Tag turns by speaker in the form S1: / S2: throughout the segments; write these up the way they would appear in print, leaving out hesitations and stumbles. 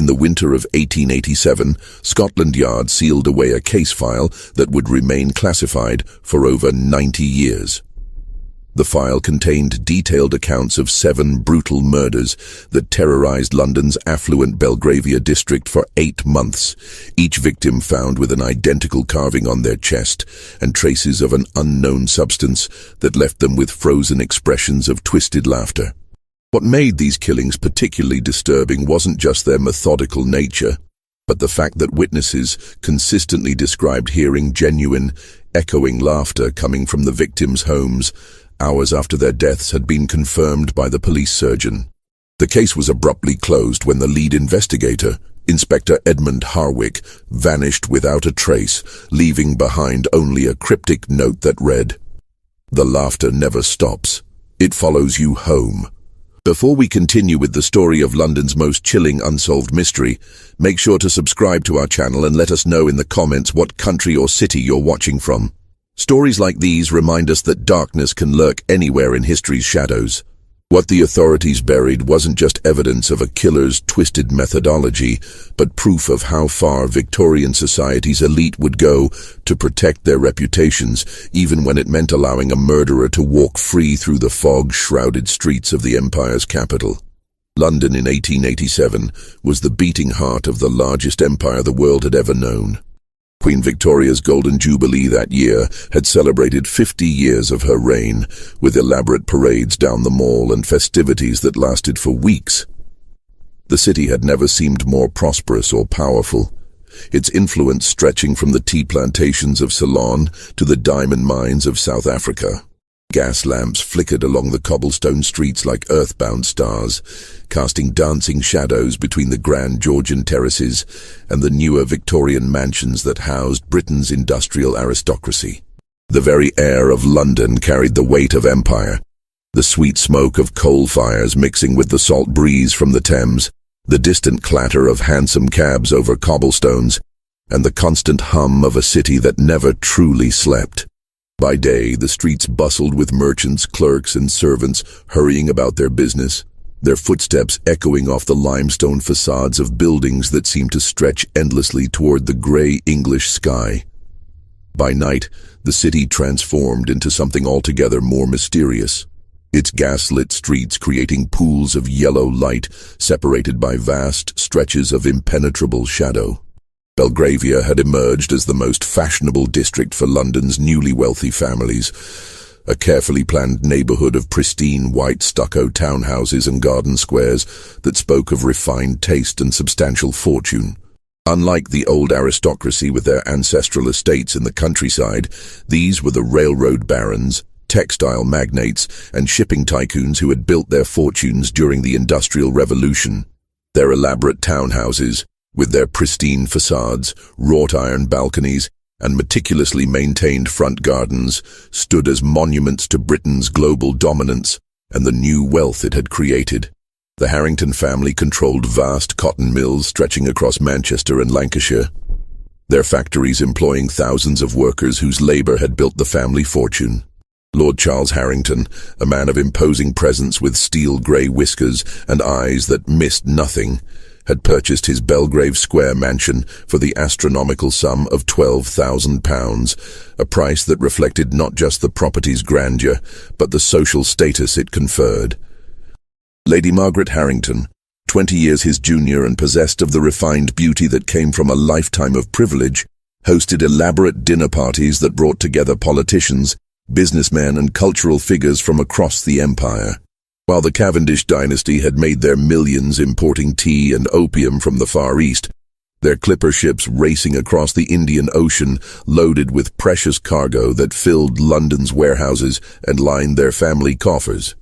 S1: In the winter of 1887, Scotland Yard sealed away a case file that would remain classified for over 90 years. The file contained detailed accounts of 7 brutal murders that terrorized London's affluent Belgravia district for 8 months, each victim found with an identical carving on their chest and traces of an unknown substance that left them with frozen expressions of twisted laughter. What made these killings particularly disturbing wasn't just their methodical nature, but the fact that witnesses consistently described hearing genuine, echoing laughter coming from the victims' homes hours after their deaths had been confirmed by the police surgeon. The case was abruptly closed when the lead investigator, Inspector Edmund Harwick, vanished without a trace, leaving behind only a cryptic note that read, "The laughter never stops. It follows you home." Before we continue with the story of London's most chilling unsolved mystery, make sure to subscribe to our channel and let us know in the comments what country or city you're watching from. Stories like these remind us that darkness can lurk anywhere in history's shadows. What the authorities buried wasn't just evidence of a killer's twisted methodology, but proof of how far Victorian society's elite would go to protect their reputations, even when it meant allowing a murderer to walk free through the fog-shrouded streets of the empire's capital. London in 1887 was the beating heart of the largest empire the world had ever known. Queen Victoria's Golden Jubilee that year had celebrated 50 years of her reign, with elaborate parades down the Mall and festivities that lasted for weeks. The city had never seemed more prosperous or powerful, its influence stretching from the tea plantations of Ceylon to the diamond mines of South Africa. Gas lamps flickered along the cobblestone streets like earthbound stars, casting dancing shadows between the grand Georgian terraces and the newer Victorian mansions that housed Britain's industrial aristocracy. The very air of London carried the weight of empire, the sweet smoke of coal fires mixing with the salt breeze from the Thames, the distant clatter of hansom cabs over cobblestones, and the constant hum of a city that never truly slept. By day, the streets bustled with merchants, clerks, and servants hurrying about their business, their footsteps echoing off the limestone facades of buildings that seemed to stretch endlessly toward the grey English sky. By night, the city transformed into something altogether more mysterious, its gas-lit streets creating pools of yellow light separated by vast stretches of impenetrable shadow. Belgravia had emerged as the most fashionable district for London's newly wealthy families, a carefully planned neighbourhood of pristine white stucco townhouses and garden squares that spoke of refined taste and substantial fortune. Unlike the old aristocracy with their ancestral estates in the countryside, these were the railroad barons, textile magnates, and shipping tycoons who had built their fortunes during the Industrial Revolution. Their elaborate townhouses, with their pristine facades, wrought-iron balconies, and meticulously maintained front gardens, stood as monuments to Britain's global dominance and the new wealth it had created. The Harrington family controlled vast cotton mills stretching across Manchester and Lancashire, their factories employing thousands of workers whose labour had built the family fortune. Lord Charles Harrington, a man of imposing presence with steel-grey whiskers and eyes that missed nothing, had purchased his Belgrave Square mansion for the astronomical sum of £12,000, a price that reflected not just the property's grandeur, but the social status it conferred. Lady Margaret Harrington, 20 years his junior and possessed of the refined beauty that came from a lifetime of privilege, hosted elaborate dinner parties that brought together politicians, businessmen, and cultural figures from across the empire. While the Cavendish dynasty had made their millions importing tea and opium from the Far East, their clipper ships racing across the Indian Ocean loaded with precious cargo that filled London's warehouses and lined their family coffers.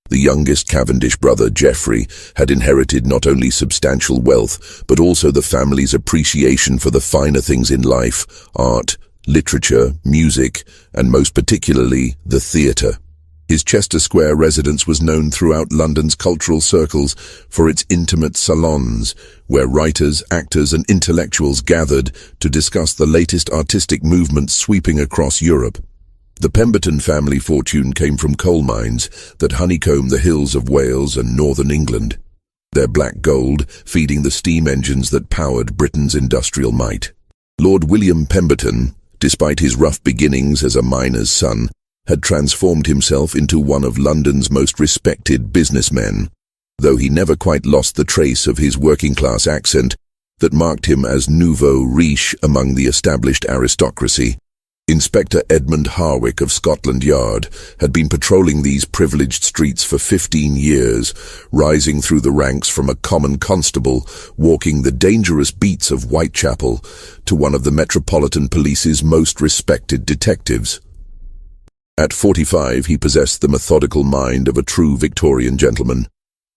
S1: The youngest Cavendish brother, Geoffrey, had inherited not only substantial wealth, but also the family's appreciation for the finer things in life: art, literature, music, and most particularly, the theatre. His Chester Square residence was known throughout London's cultural circles for its intimate salons, where writers, actors, and intellectuals gathered to discuss the latest artistic movements sweeping across Europe. The Pemberton family fortune came from coal mines that honeycombed the hills of Wales and northern England. their black gold feeding the steam engines that powered Britain's industrial might. Lord William Pemberton, despite his rough beginnings as a miner's son, had transformed himself into one of London's most respected businessmen, though he never quite lost the trace of his working-class accent that marked him as nouveau riche among the established aristocracy. Inspector Edmund Harwick of Scotland Yard had been patrolling these privileged streets for 15 years, rising through the ranks from a common constable walking the dangerous beats of Whitechapel to one of the Metropolitan Police's most respected detectives. At 45, he possessed the methodical mind of a true Victorian gentleman,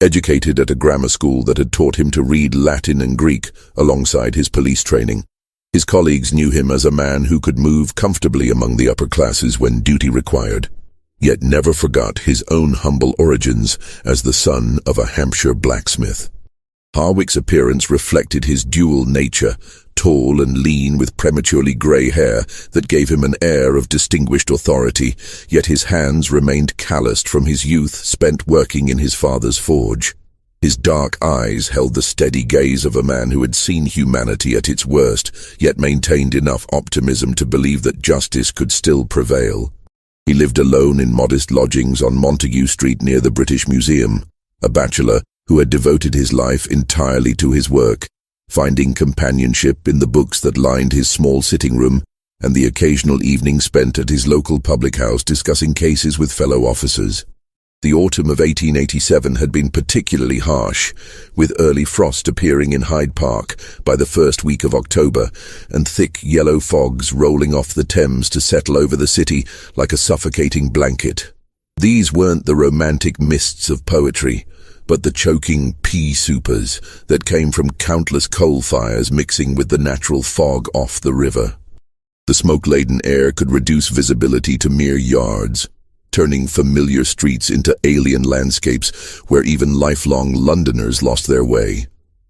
S1: educated at a grammar school that had taught him to read Latin and Greek alongside his police training. His colleagues knew him as a man who could move comfortably among the upper classes when duty required, yet never forgot his own humble origins as the son of a Hampshire blacksmith. Harwick's appearance reflected his dual nature, tall and lean with prematurely grey hair that gave him an air of distinguished authority, yet his hands remained calloused from his youth spent working in his father's forge. His dark eyes held the steady gaze of a man who had seen humanity at its worst, yet maintained enough optimism to believe that justice could still prevail. He lived alone in modest lodgings on Montague Street near the British Museum, a bachelor who had devoted his life entirely to his work, finding companionship in the books that lined his small sitting room and the occasional evening spent at his local public house discussing cases with fellow officers. The autumn of 1887 had been particularly harsh, with early frost appearing in Hyde Park by the first week of October, and thick yellow fogs rolling off the Thames to settle over the city like a suffocating blanket. These weren't the romantic mists of poetry, but the choking pea-soupers that came from countless coal fires mixing with the natural fog off the river. The smoke-laden air could reduce visibility to mere yards, turning familiar streets into alien landscapes where even lifelong Londoners lost their way.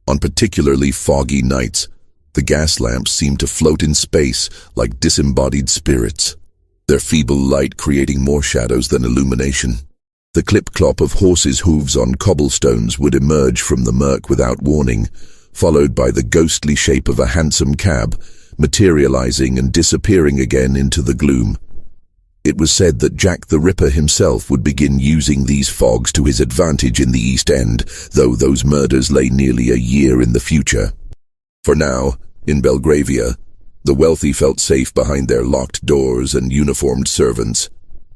S1: On particularly foggy nights, the gas lamps seemed to float in space like disembodied spirits, their feeble light creating more shadows than illumination. The clip-clop of horses' hooves on cobblestones would emerge from the murk without warning, followed by the ghostly shape of a hansom cab, materializing and disappearing again into the gloom. It was said that Jack the Ripper himself would begin using these fogs to his advantage in the East End, though those murders lay nearly a year in the future. For now, in Belgravia, the wealthy felt safe behind their locked doors and uniformed servants,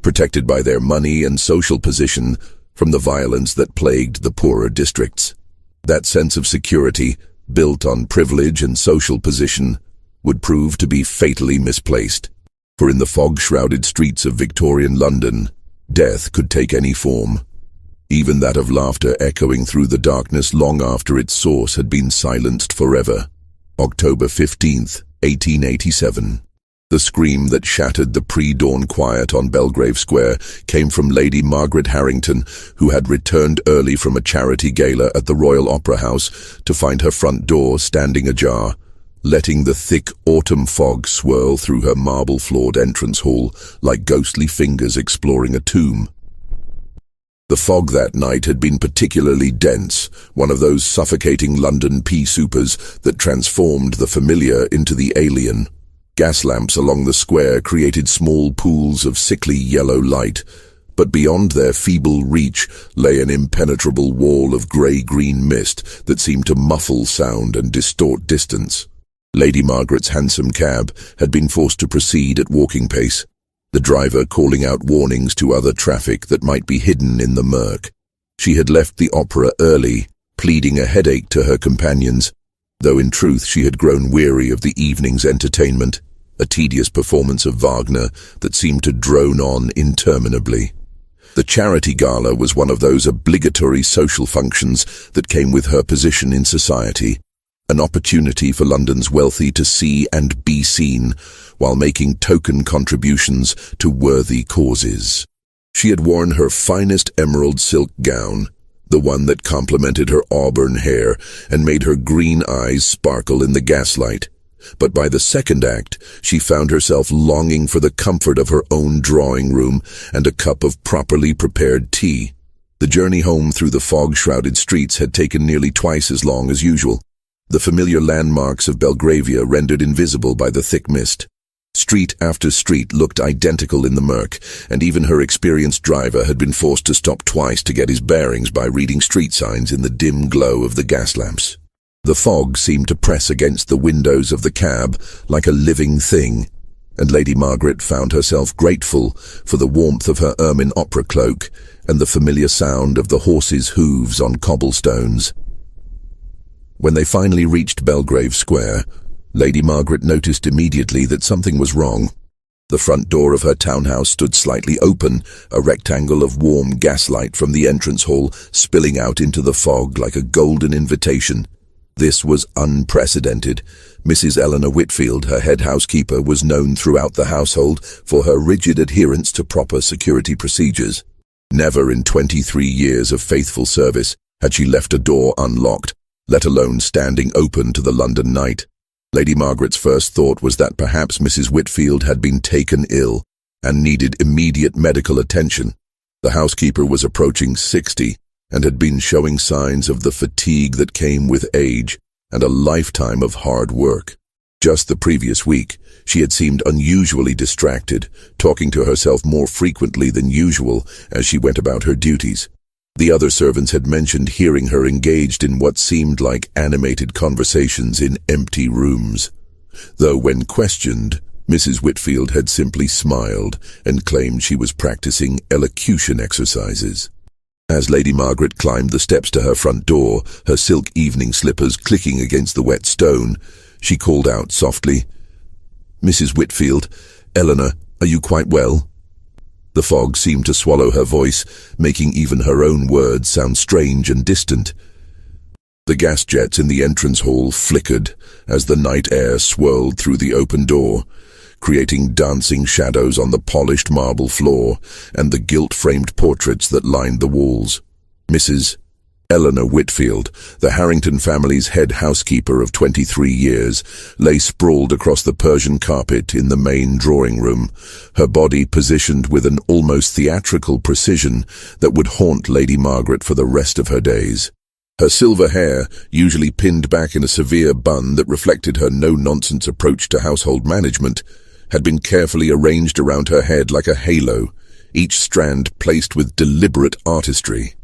S1: protected by their money and social position from the violence that plagued the poorer districts. That sense of security, built on privilege and social position, would prove to be fatally misplaced. For in the fog-shrouded streets of Victorian London, death could take any form, even that of laughter echoing through the darkness long after its source had been silenced forever. October 15th, 1887. The scream that shattered the pre-dawn quiet on Belgrave Square came from Lady Margaret Harrington, who had returned early from a charity gala at the Royal Opera House to find her front door standing ajar, letting the thick autumn fog swirl through her marble-floored entrance hall like ghostly fingers exploring a tomb. The fog that night had been particularly dense, one of those suffocating London pea-soupers that transformed the familiar into the alien. Gas lamps along the square created small pools of sickly yellow light, but beyond their feeble reach lay an impenetrable wall of grey-green mist that seemed to muffle sound and distort distance. Lady Margaret's hansom cab had been forced to proceed at walking pace, the driver calling out warnings to other traffic that might be hidden in the murk. She had left the opera early, pleading a headache to her companions, though in truth she had grown weary of the evening's entertainment, a tedious performance of Wagner that seemed to drone on interminably. The charity gala was one of those obligatory social functions that came with her position in society, an opportunity for London's wealthy to see and be seen while making token contributions to worthy causes. She had worn her finest emerald silk gown, the one that complemented her auburn hair and made her green eyes sparkle in the gaslight. But by the second act, she found herself longing for the comfort of her own drawing room and a cup of properly prepared tea. The journey home through the fog-shrouded streets had taken nearly twice as long as usual, the familiar landmarks of Belgravia rendered invisible by the thick mist. Street after street looked identical in the murk, and even her experienced driver had been forced to stop twice to get his bearings by reading street signs in the dim glow of the gas lamps. The fog seemed to press against the windows of the cab like a living thing, and Lady Margaret found herself grateful for the warmth of her ermine opera cloak and the familiar sound of the horses' hooves on cobblestones. When they finally reached Belgrave Square, Lady Margaret noticed immediately that something was wrong. The front door of her townhouse stood slightly open, a rectangle of warm gaslight from the entrance hall spilling out into the fog like a golden invitation. This was unprecedented. Mrs. Eleanor Whitfield, her head housekeeper, was known throughout the household for her rigid adherence to proper security procedures. Never in 23 years of faithful service had she left a door unlocked, let alone standing open to the London night. Lady Margaret's first thought was that perhaps Mrs. Whitfield had been taken ill and needed immediate medical attention. The housekeeper was approaching 60 and had been showing signs of the fatigue that came with age and a lifetime of hard work. Just the previous week, she had seemed unusually distracted, talking to herself more frequently than usual as she went about her duties. The other servants had mentioned hearing her engaged in what seemed like animated conversations in empty rooms, though when questioned, Mrs. Whitfield had simply smiled and claimed she was practicing elocution exercises. As Lady Margaret climbed the steps to her front door, her silk evening slippers clicking against the wet stone, she called out softly, "Mrs. Whitfield, Eleanor, are you quite well?" The fog seemed to swallow her voice, making even her own words sound strange and distant. The gas jets in the entrance hall flickered as the night air swirled through the open door, creating dancing shadows on the polished marble floor and the gilt-framed portraits that lined the walls. Mrs. Eleanor Whitfield, the Harrington family's head housekeeper of 23 years, lay sprawled across the Persian carpet in the main drawing room, her body positioned with an almost theatrical precision that would haunt Lady Margaret for the rest of her days. Her silver hair, usually pinned back in a severe bun that reflected her no-nonsense approach to household management, had been carefully arranged around her head like a halo, each strand placed with deliberate artistry.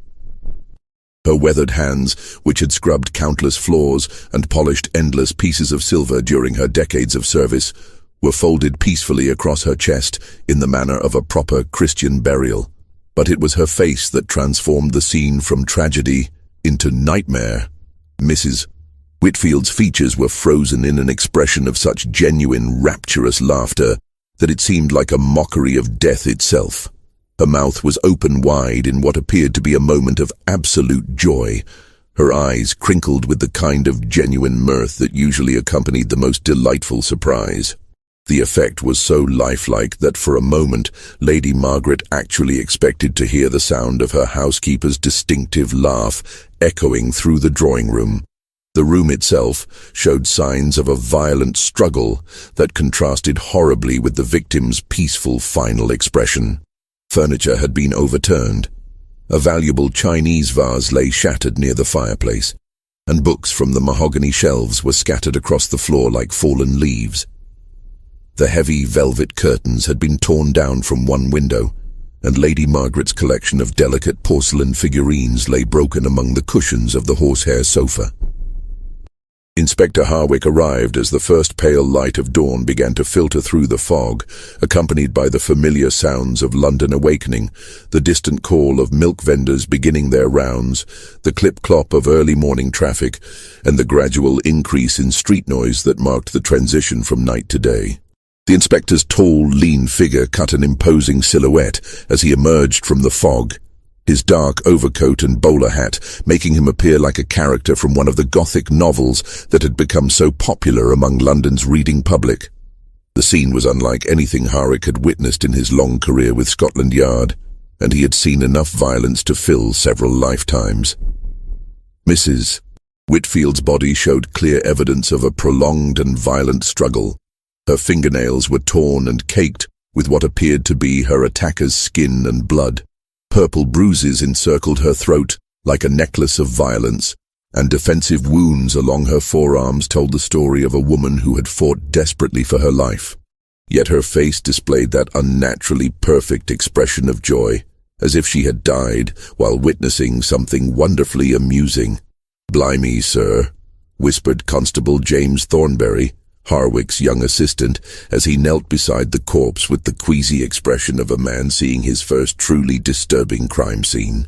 S1: Her weathered hands, which had scrubbed countless floors and polished endless pieces of silver during her decades of service, were folded peacefully across her chest in the manner of a proper Christian burial. But it was her face that transformed the scene from tragedy into nightmare. Mrs. Whitfield's features were frozen in an expression of such genuine, rapturous laughter that it seemed like a mockery of death itself. Her mouth was open wide in what appeared to be a moment of absolute joy, her eyes crinkled with the kind of genuine mirth that usually accompanied the most delightful surprise. The effect was so lifelike that for a moment Lady Margaret actually expected to hear the sound of her housekeeper's distinctive laugh echoing through the drawing room. The room itself showed signs of a violent struggle that contrasted horribly with the victim's peaceful final expression. Furniture had been overturned. A valuable Chinese vase lay shattered near the fireplace, and books from the mahogany shelves were scattered across the floor like fallen leaves. The heavy velvet curtains had been torn down from one window, and Lady Margaret's collection of delicate porcelain figurines lay broken among the cushions of the horsehair sofa. Inspector Harwick arrived as the first pale light of dawn began to filter through the fog, accompanied by the familiar sounds of London awakening, the distant call of milk vendors beginning their rounds, the clip-clop of early morning traffic, and the gradual increase in street noise that marked the transition from night to day. The inspector's tall, lean figure cut an imposing silhouette as he emerged from the fog, his dark overcoat and bowler hat making him appear like a character from one of the Gothic novels that had become so popular among London's reading public. The scene was unlike anything Harwick had witnessed in his long career with Scotland Yard, and he had seen enough violence to fill several lifetimes. Mrs. Whitfield's body showed clear evidence of a prolonged and violent struggle. Her fingernails were torn and caked with what appeared to be her attacker's skin and blood. Purple bruises encircled her throat like a necklace of violence, and defensive wounds along her forearms told the story of a woman who had fought desperately for her life. Yet her face displayed that unnaturally perfect expression of joy, as if she had died while witnessing something wonderfully amusing. "Blimey, sir," whispered Constable James Thornberry, Harwick's young assistant, as he knelt beside the corpse with the queasy expression of a man seeing his first truly disturbing crime scene.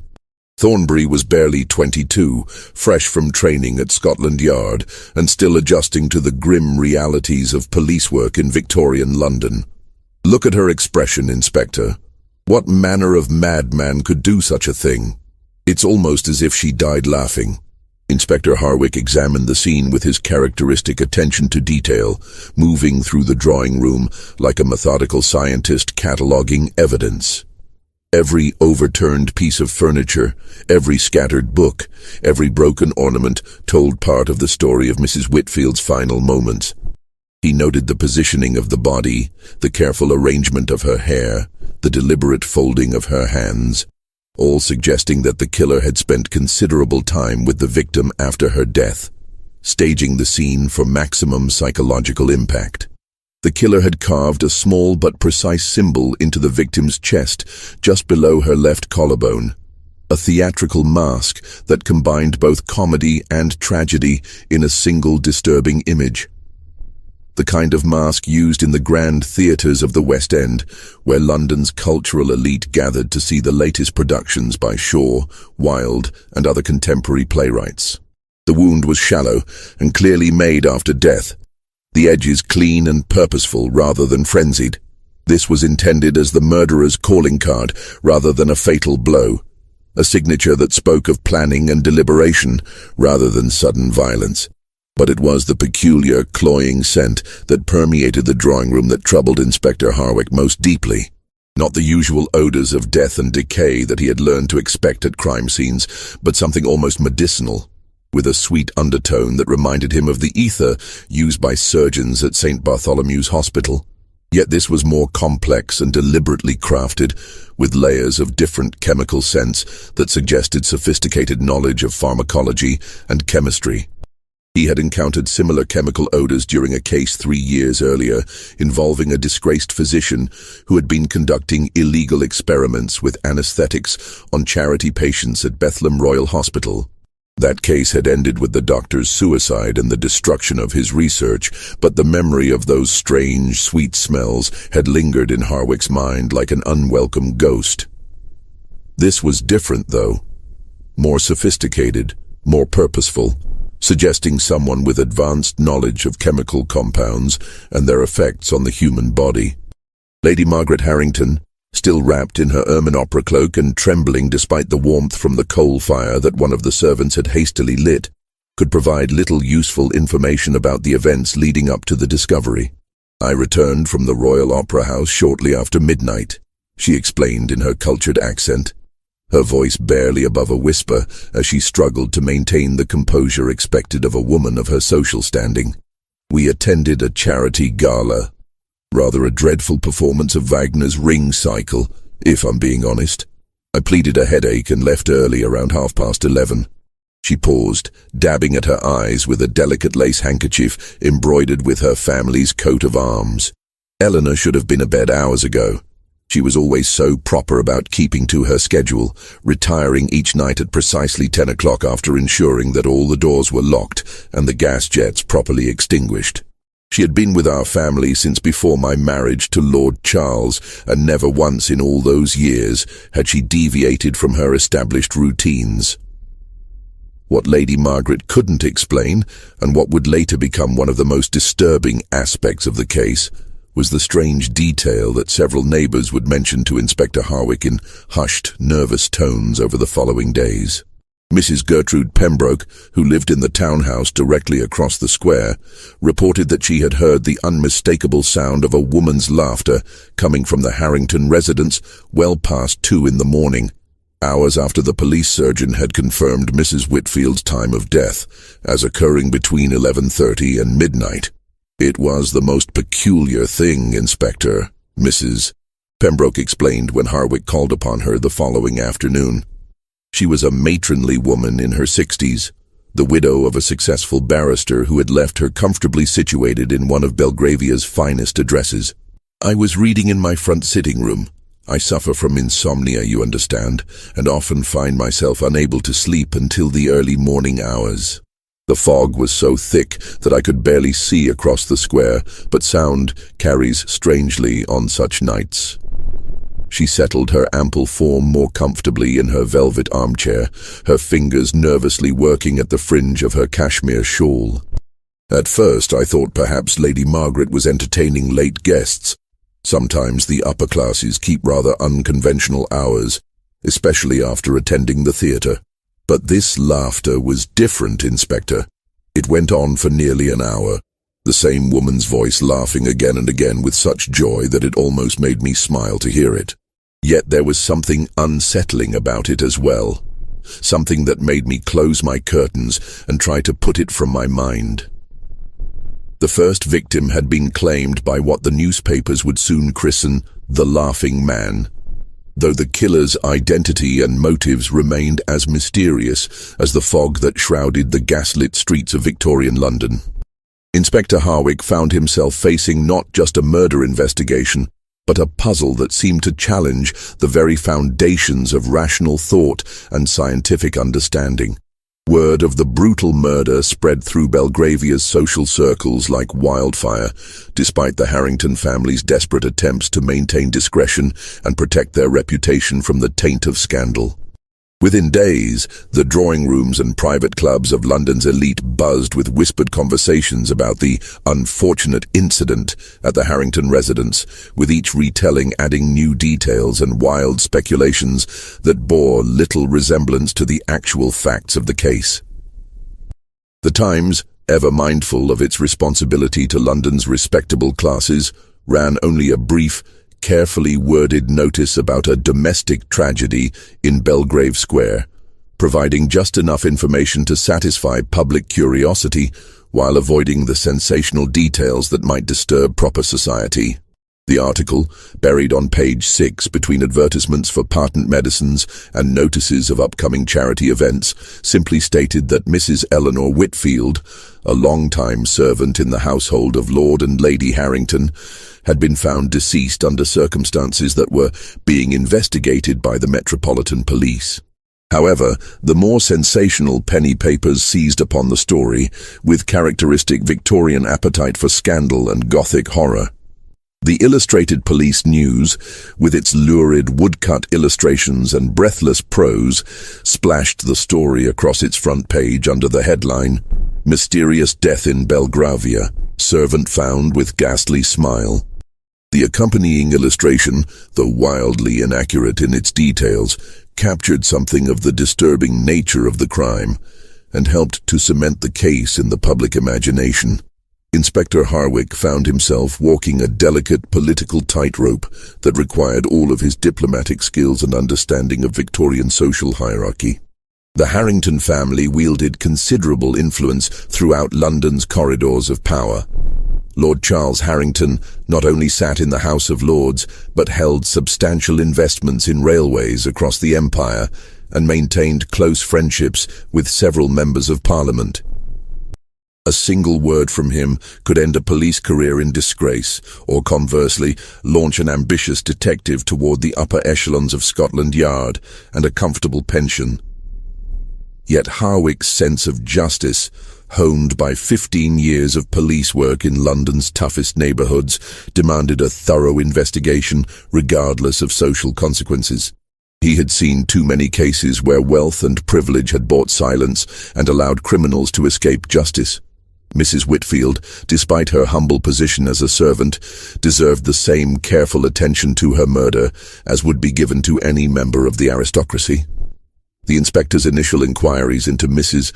S1: Thornberry was barely 22, fresh from training at Scotland Yard, and still adjusting to the grim realities of police work in Victorian London. "Look at her expression, Inspector. What manner of madman could do such a thing? It's almost as if she died laughing." Inspector Harwick examined the scene with his characteristic attention to detail, moving through the drawing room like a methodical scientist cataloguing evidence. Every overturned piece of furniture, every scattered book, every broken ornament told part of the story of Mrs. Whitfield's final moments. He noted the positioning of the body, the careful arrangement of her hair, the deliberate folding of her hands, all suggesting that the killer had spent considerable time with the victim after her death, staging the scene for maximum psychological impact. The killer had carved a small but precise symbol into the victim's chest, just below her left collarbone, a theatrical mask that combined both comedy and tragedy in a single disturbing image. The kind of mask used in the grand theatres of the West End, where London's cultural elite gathered to see the latest productions by Shaw, Wilde, and other contemporary playwrights. The wound was shallow and clearly made after death, the edges clean and purposeful rather than frenzied. This was intended as the murderer's calling card rather than a fatal blow, a signature that spoke of planning and deliberation rather than sudden violence. But it was the peculiar, cloying scent that permeated the drawing room that troubled Inspector Harwick most deeply. Not the usual odors of death and decay that he had learned to expect at crime scenes, but something almost medicinal, with a sweet undertone that reminded him of the ether used by surgeons at St. Bartholomew's Hospital. Yet this was more complex and deliberately crafted, with layers of different chemical scents that suggested sophisticated knowledge of pharmacology and chemistry. He had encountered similar chemical odors during a case 3 years earlier involving a disgraced physician who had been conducting illegal experiments with anesthetics on charity patients at Bethlehem Royal Hospital. That case had ended with the doctor's suicide and the destruction of his research, but the memory of those strange, sweet smells had lingered in Harwick's mind like an unwelcome ghost. This was different, though. More sophisticated, more purposeful, suggesting someone with advanced knowledge of chemical compounds and their effects on the human body. Lady Margaret Harrington, still wrapped in her ermine opera cloak and trembling despite the warmth from the coal fire that one of the servants had hastily lit, could provide little useful information about the events leading up to the discovery. "I returned from the Royal Opera House shortly after midnight," she explained in her cultured accent, her voice barely above a whisper as she struggled to maintain the composure expected of a woman of her social standing. "We attended a charity gala. Rather a dreadful performance of Wagner's Ring Cycle, if I'm being honest. I pleaded a headache and left early around 11:30. She paused, dabbing at her eyes with a delicate lace handkerchief embroidered with her family's coat of arms. "Eleanor should have been abed hours ago. She was always so proper about keeping to her schedule, retiring each night at precisely 10 o'clock after ensuring that all the doors were locked and the gas jets properly extinguished. She had been with our family since before my marriage to Lord Charles, and never once in all those years had she deviated from her established routines." What Lady Margaret couldn't explain, and what would later become one of the most disturbing aspects of the case, was the strange detail that several neighbours would mention to Inspector Harwick in hushed, nervous tones over the following days. Mrs. Gertrude Pembroke, who lived in the townhouse directly across the square, reported that she had heard the unmistakable sound of a woman's laughter coming from the Harrington residence well past 2 in the morning, hours after the police surgeon had confirmed Mrs. Whitfield's time of death as occurring between 11:30 and midnight. "It was the most peculiar thing, Inspector," Mrs. Pembroke explained when Harwick called upon her the following afternoon. She was a matronly woman in her 60s, the widow of a successful barrister who had left her comfortably situated in one of Belgravia's finest addresses. I was reading in my front sitting room. I suffer from insomnia, you understand, and often find myself unable to sleep until the early morning hours. The fog was so thick that I could barely see across the square, but sound carries strangely on such nights. She settled her ample form more comfortably in her velvet armchair, her fingers nervously working at the fringe of her cashmere shawl. At first I thought perhaps Lady Margaret was entertaining late guests. Sometimes the upper classes keep rather unconventional hours, especially after attending the theatre. But this laughter was different, Inspector. It went on for nearly an hour, the same woman's voice laughing again and again with such joy that it almost made me smile to hear it. Yet there was something unsettling about it as well, something that made me close my curtains and try to put it from my mind. The first victim had been claimed by what the newspapers would soon christen the Laughing Man, though the killer's identity and motives remained as mysterious as the fog that shrouded the gaslit streets of Victorian London. Inspector Harwick found himself facing not just a murder investigation, but a puzzle that seemed to challenge the very foundations of rational thought and scientific understanding. Word of the brutal murder spread through Belgravia's social circles like wildfire, despite the Harrington family's desperate attempts to maintain discretion and protect their reputation from the taint of scandal. Within days, the drawing rooms and private clubs of London's elite buzzed with whispered conversations about the unfortunate incident at the Harrington residence, with each retelling adding new details and wild speculations that bore little resemblance to the actual facts of the case. The Times, ever mindful of its responsibility to London's respectable classes, ran only a brief, carefully worded notice about a domestic tragedy in Belgrave Square, providing just enough information to satisfy public curiosity while avoiding the sensational details that might disturb proper society. The article, buried on page 6 between advertisements for patent medicines and notices of upcoming charity events, simply stated that Mrs. Eleanor Whitfield, a long-time servant in the household of Lord and Lady Harrington, had been found deceased under circumstances that were being investigated by the Metropolitan Police. However, the more sensational penny papers seized upon the story, with characteristic Victorian appetite for scandal and Gothic horror. The Illustrated Police News, with its lurid woodcut illustrations and breathless prose, splashed the story across its front page under the headline, "Mysterious Death in Belgravia, Servant Found with Ghastly Smile." The accompanying illustration, though wildly inaccurate in its details, captured something of the disturbing nature of the crime and helped to cement the case in the public imagination. Inspector Harwick found himself walking a delicate political tightrope that required all of his diplomatic skills and understanding of Victorian social hierarchy. The Harrington family wielded considerable influence throughout London's corridors of power. Lord Charles Harrington not only sat in the House of Lords, but held substantial investments in railways across the empire and maintained close friendships with several members of Parliament. A single word from him could end a police career in disgrace, or conversely, launch an ambitious detective toward the upper echelons of Scotland Yard and a comfortable pension. Yet Harwick's sense of justice, honed by 15 years of police work in London's toughest neighbourhoods, demanded a thorough investigation regardless of social consequences. He had seen too many cases where wealth and privilege had bought silence and allowed criminals to escape justice. Mrs. Whitfield, despite her humble position as a servant, deserved the same careful attention to her murder as would be given to any member of the aristocracy. The inspector's initial inquiries into Mrs.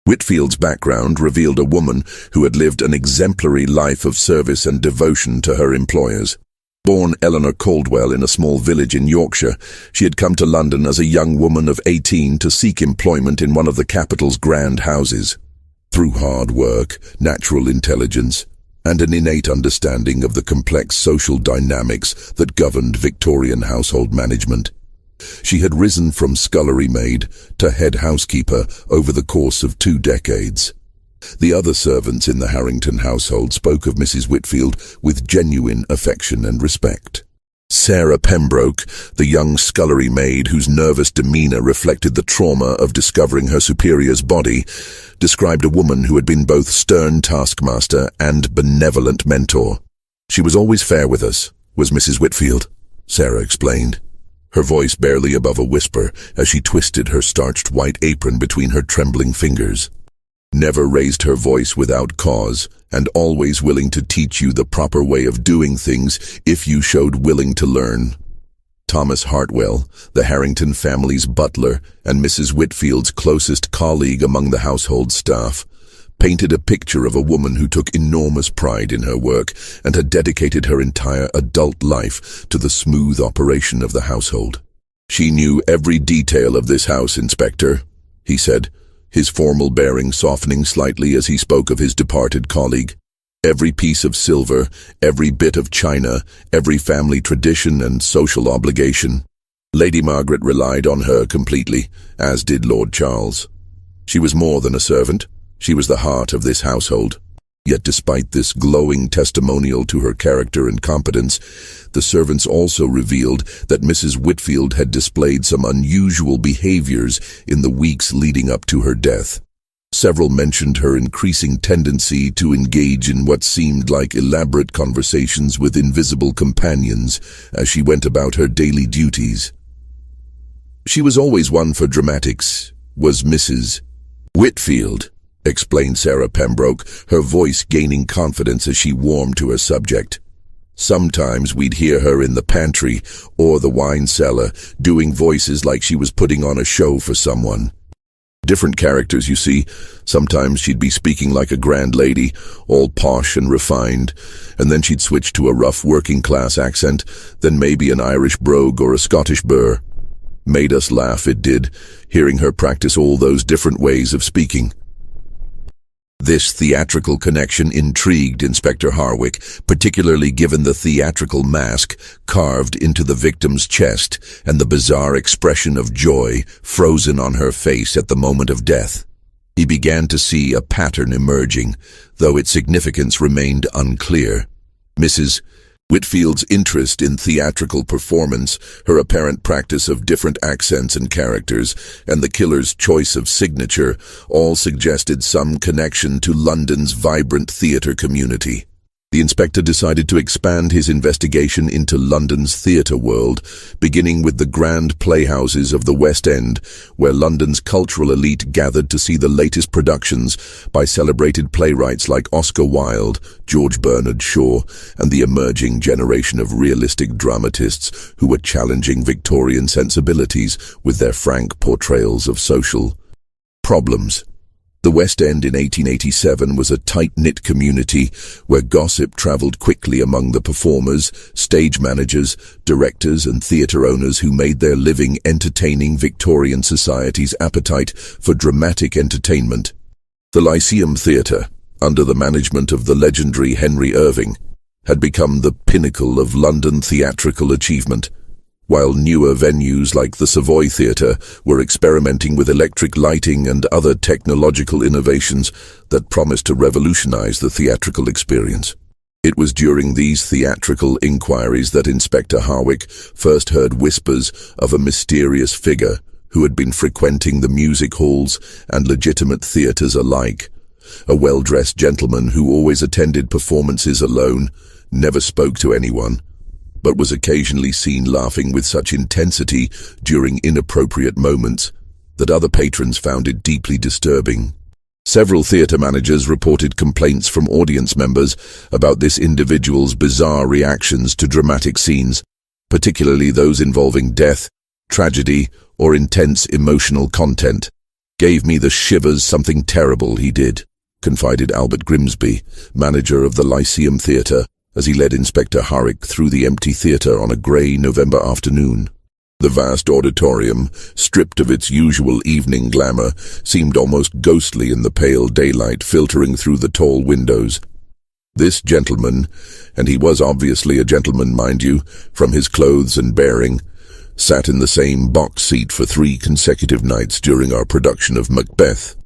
S1: Whitfield's background revealed a woman who had lived an exemplary life of service and devotion to her employers. Born Eleanor Caldwell in a small village in Yorkshire, she had come to London as a young woman of 18 to seek employment in one of the capital's grand houses. Through hard work, natural intelligence, and an innate understanding of the complex social dynamics that governed Victorian household management. She had risen from scullery maid to head housekeeper over the course of 2 decades. The other servants in the Harrington household spoke of Mrs. Whitfield with genuine affection and respect. Sarah Pembroke, the young scullery maid whose nervous demeanor reflected the trauma of discovering her superior's body, described a woman who had been both stern taskmaster and benevolent mentor. "She was always fair with us, was Mrs. Whitfield," Sarah explained, her voice barely above a whisper as she twisted her starched white apron between her trembling fingers. "Never raised her voice without cause, and always willing to teach you the proper way of doing things if you showed willing to learn." Thomas Hartwell, the Harrington family's butler and Mrs. Whitfield's closest colleague among the household staff, painted a picture of a woman who took enormous pride in her work and had dedicated her entire adult life to the smooth operation of the household. "She knew every detail of this house, Inspector," he said, his formal bearing softening slightly as he spoke of his departed colleague. "Every piece of silver, every bit of china, every family tradition and social obligation. Lady Margaret relied on her completely, as did Lord Charles. She was more than a servant. She was the heart of this household." Yet despite this glowing testimonial to her character and competence, the servants also revealed that Mrs. Whitfield had displayed some unusual behaviors in the weeks leading up to her death. Several mentioned her increasing tendency to engage in what seemed like elaborate conversations with invisible companions as she went about her daily duties. "She was always one for dramatics, was Mrs. Whitfield," explained Sarah Pembroke, her voice gaining confidence as she warmed to her subject. "Sometimes we'd hear her in the pantry or the wine cellar, doing voices like she was putting on a show for someone. Different characters, you see. Sometimes she'd be speaking like a grand lady, all posh and refined, and then she'd switch to a rough working-class accent, then maybe an Irish brogue or a Scottish burr. Made us laugh, it did, hearing her practice all those different ways of speaking." This theatrical connection intrigued Inspector Harwick, particularly given the theatrical mask carved into the victim's chest and the bizarre expression of joy frozen on her face at the moment of death. He began to see a pattern emerging, though its significance remained unclear. Mrs. Whitfield's interest in theatrical performance, her apparent practice of different accents and characters, and the killer's choice of signature all suggested some connection to London's vibrant theatre community. The inspector decided to expand his investigation into London's theatre world, beginning with the grand playhouses of the West End, where London's cultural elite gathered to see the latest productions by celebrated playwrights like Oscar Wilde, George Bernard Shaw, and the emerging generation of realistic dramatists who were challenging Victorian sensibilities with their frank portrayals of social problems. The West End in 1887 was a tight-knit community where gossip travelled quickly among the performers, stage managers, directors and theatre owners who made their living entertaining Victorian society's appetite for dramatic entertainment. The Lyceum Theatre, under the management of the legendary Henry Irving, had become the pinnacle of London theatrical achievement, while newer venues like the Savoy Theatre were experimenting with electric lighting and other technological innovations that promised to revolutionize the theatrical experience. It was during these theatrical inquiries that Inspector Harwick first heard whispers of a mysterious figure who had been frequenting the music halls and legitimate theatres alike. A well-dressed gentleman who always attended performances alone, never spoke to anyone, but was occasionally seen laughing with such intensity during inappropriate moments that other patrons found it deeply disturbing. Several theatre managers reported complaints from audience members about this individual's bizarre reactions to dramatic scenes, particularly those involving death, tragedy, or intense emotional content. "Gave me the shivers, something terrible he did," confided Albert Grimsby, manager of the Lyceum Theatre, as he led Inspector Harwick through the empty theatre on a grey November afternoon. The vast auditorium, stripped of its usual evening glamour, seemed almost ghostly in the pale daylight filtering through the tall windows. This gentleman, and he was obviously a gentleman, mind you, from his clothes and bearing, sat in the same box seat for 3 consecutive nights during our production of Macbeth.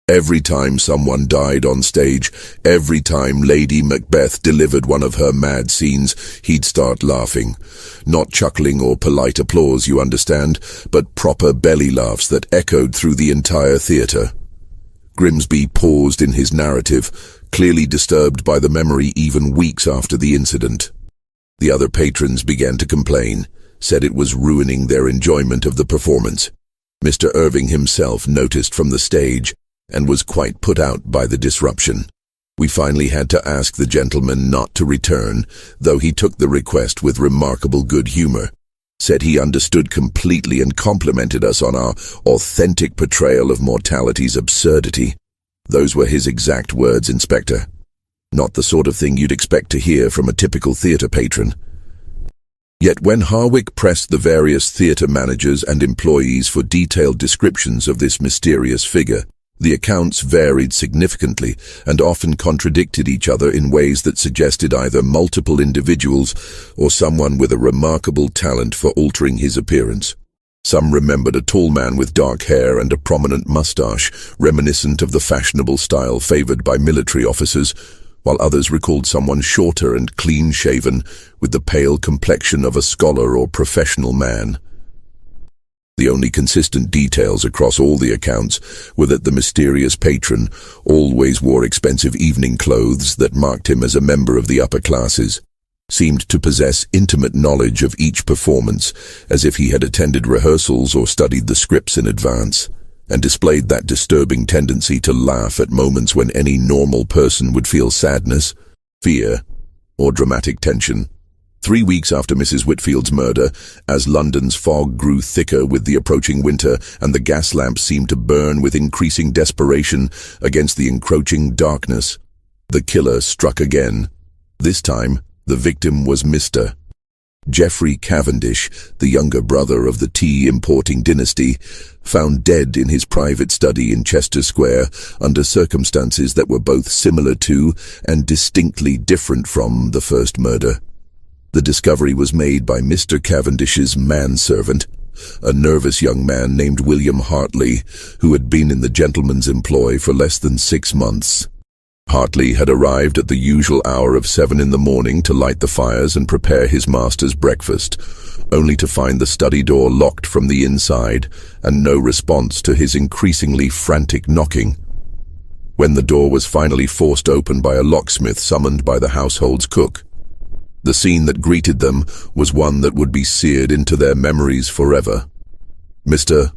S1: Every time someone died on stage, every time Lady Macbeth delivered one of her mad scenes, he'd start laughing. Not chuckling or polite applause, you understand, but proper belly laughs that echoed through the entire theatre. Grimsby paused in his narrative, clearly disturbed by the memory even weeks after the incident. The other patrons began to complain, said it was ruining their enjoyment of the performance. Mr. Irving himself noticed from the stage, and was quite put out by the disruption. We finally had to ask the gentleman not to return, though he took the request with remarkable good humor. Said he understood completely and complimented us on our authentic portrayal of mortality's absurdity. Those were his exact words, Inspector. Not the sort of thing you'd expect to hear from a typical theatre patron. Yet when Harwick pressed the various theatre managers and employees for detailed descriptions of this mysterious figure, the accounts varied significantly and often contradicted each other in ways that suggested either multiple individuals or someone with a remarkable talent for altering his appearance. Some remembered a tall man with dark hair and a prominent mustache, reminiscent of the fashionable style favored by military officers, while others recalled someone shorter and clean-shaven, with the pale complexion of a scholar or professional man. The only consistent details across all the accounts were that the mysterious patron always wore expensive evening clothes that marked him as a member of the upper classes, seemed to possess intimate knowledge of each performance, as if he had attended rehearsals or studied the scripts in advance, and displayed that disturbing tendency to laugh at moments when any normal person would feel sadness, fear, or dramatic tension. 3 weeks after Mrs. Whitfield's murder, as London's fog grew thicker with the approaching winter and the gas lamps seemed to burn with increasing desperation against the encroaching darkness, the killer struck again. This time, the victim was Mr. Geoffrey Cavendish, the younger brother of the tea importing dynasty, found dead in his private study in Chester Square under circumstances that were both similar to and distinctly different from the first murder. The discovery was made by Mr. Cavendish's manservant, a nervous young man named William Hartley, who had been in the gentleman's employ for less than 6 months. Hartley had arrived at the usual hour of 7 in the morning to light the fires and prepare his master's breakfast, only to find the study door locked from the inside and no response to his increasingly frantic knocking. When the door was finally forced open by a locksmith summoned by the household's cook, the scene that greeted them was one that would be seared into their memories forever. Mr.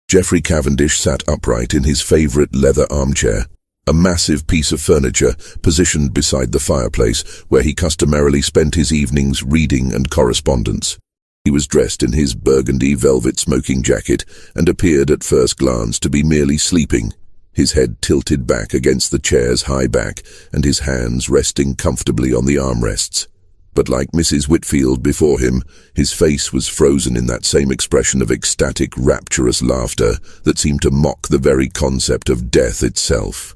S1: Geoffrey Cavendish sat upright in his favorite leather armchair, a massive piece of furniture positioned beside the fireplace where he customarily spent his evenings reading and correspondence. He was dressed in his burgundy velvet smoking jacket and appeared at first glance to be merely sleeping, his head tilted back against the chair's high back and his hands resting comfortably on the armrests. But like Mrs. Whitfield before him, his face was frozen in that same expression of ecstatic, rapturous laughter that seemed to mock the very concept of death itself.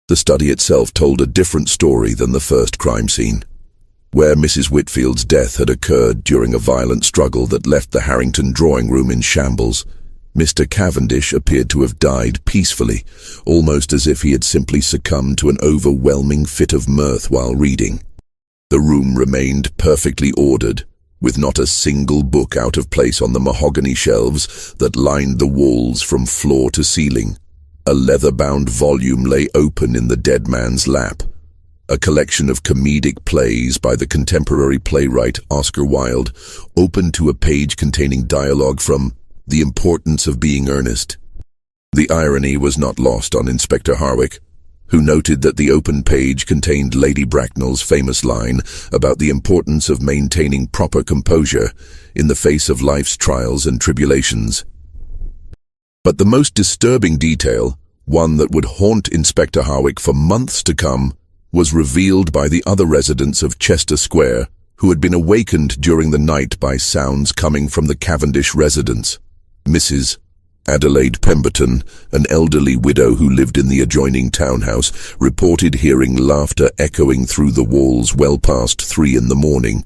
S1: The study itself told a different story than the first crime scene. Where Mrs. Whitfield's death had occurred during a violent struggle that left the Harrington drawing room in shambles, Mr. Cavendish appeared to have died peacefully, almost as if he had simply succumbed to an overwhelming fit of mirth while reading. The room remained perfectly ordered, with not a single book out of place on the mahogany shelves that lined the walls from floor to ceiling. A leather-bound volume lay open in the dead man's lap, a collection of comedic plays by the contemporary playwright Oscar Wilde, open to a page containing dialogue from The Importance of Being Earnest. The irony was not lost on Inspector Harwick, who noted that the open page contained Lady Bracknell's famous line about the importance of maintaining proper composure in the face of life's trials and tribulations. But the most disturbing detail, one that would haunt Inspector Harwick for months to come, was revealed by the other residents of Chester Square, who had been awakened during the night by sounds coming from the Cavendish residence. Mrs. Adelaide Pemberton, an elderly widow who lived in the adjoining townhouse, reported hearing laughter echoing through the walls well past 3 in the morning,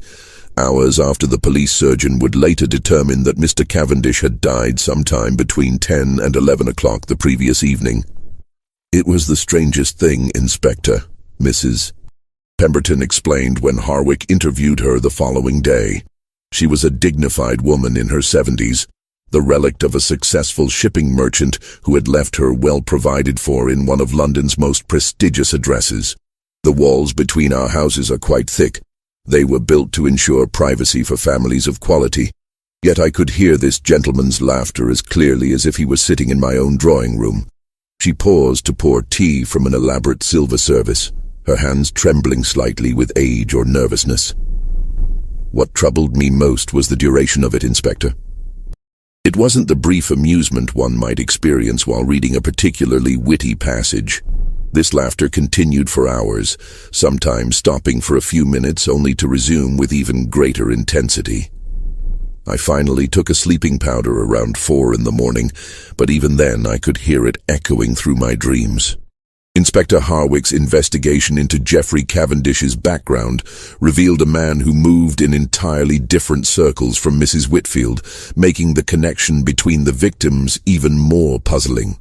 S1: hours after the police surgeon would later determine that Mr. Cavendish had died sometime between 10 and 11 o'clock the previous evening. "It was the strangest thing, Inspector," Mrs. Pemberton explained when Harwick interviewed her the following day. She was a dignified woman in her 70s, the relict of a successful shipping merchant who had left her well provided for in one of London's most prestigious addresses. "The walls between our houses are quite thick. They were built to ensure privacy for families of quality. Yet I could hear this gentleman's laughter as clearly as if he was sitting in my own drawing room." She paused to pour tea from an elaborate silver service, her hands trembling slightly with age or nervousness. "What troubled me most was the duration of it, Inspector. It wasn't the brief amusement one might experience while reading a particularly witty passage. This laughter continued for hours, sometimes stopping for a few minutes only to resume with even greater intensity. I finally took a sleeping powder around 4 in the morning, but even then I could hear it echoing through my dreams." Inspector Harwick's investigation into Geoffrey Cavendish's background revealed a man who moved in entirely different circles from Mrs. Whitfield, making the connection between the victims even more puzzling.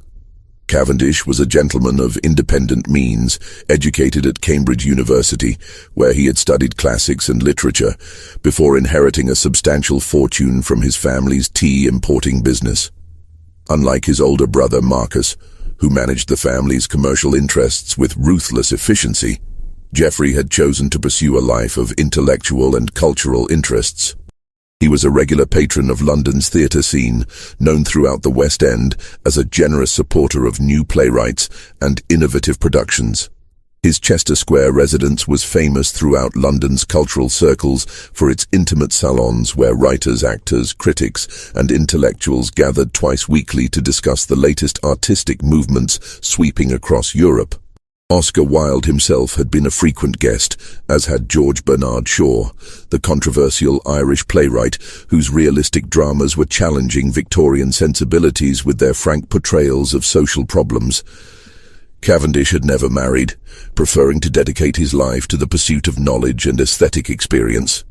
S1: Cavendish was a gentleman of independent means, educated at Cambridge University, where he had studied classics and literature, before inheriting a substantial fortune from his family's tea importing business. Unlike his older brother Marcus, who managed the family's commercial interests with ruthless efficiency, Geoffrey had chosen to pursue a life of intellectual and cultural interests. He was a regular patron of London's theatre scene, known throughout the West End as a generous supporter of new playwrights and innovative productions. His Chester Square residence was famous throughout London's cultural circles for its intimate salons where writers, actors, critics, and intellectuals gathered twice weekly to discuss the latest artistic movements sweeping across Europe. Oscar Wilde himself had been a frequent guest, as had George Bernard Shaw, the controversial Irish playwright whose realistic dramas were challenging Victorian sensibilities with their frank portrayals of social problems. Cavendish had never married, preferring to dedicate his life to the pursuit of knowledge and aesthetic experience.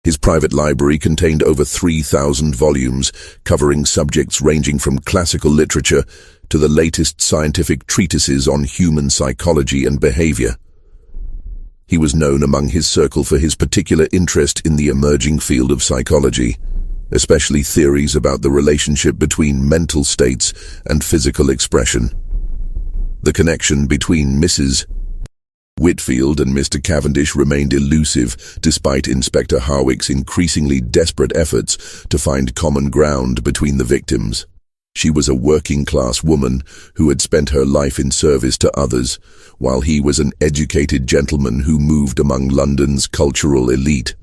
S1: His private library contained over 3,000 volumes, covering subjects ranging from classical literature to the latest scientific treatises on human psychology and behavior. He was known among his circle for his particular interest in the emerging field of psychology, especially theories about the relationship between mental states and physical expression. The connection between Mrs. Whitfield and Mr. Cavendish remained elusive despite Inspector Harwick's increasingly desperate efforts to find common ground between the victims. She was a working-class woman who had spent her life in service to others, while he was an educated gentleman who moved among London's cultural elite.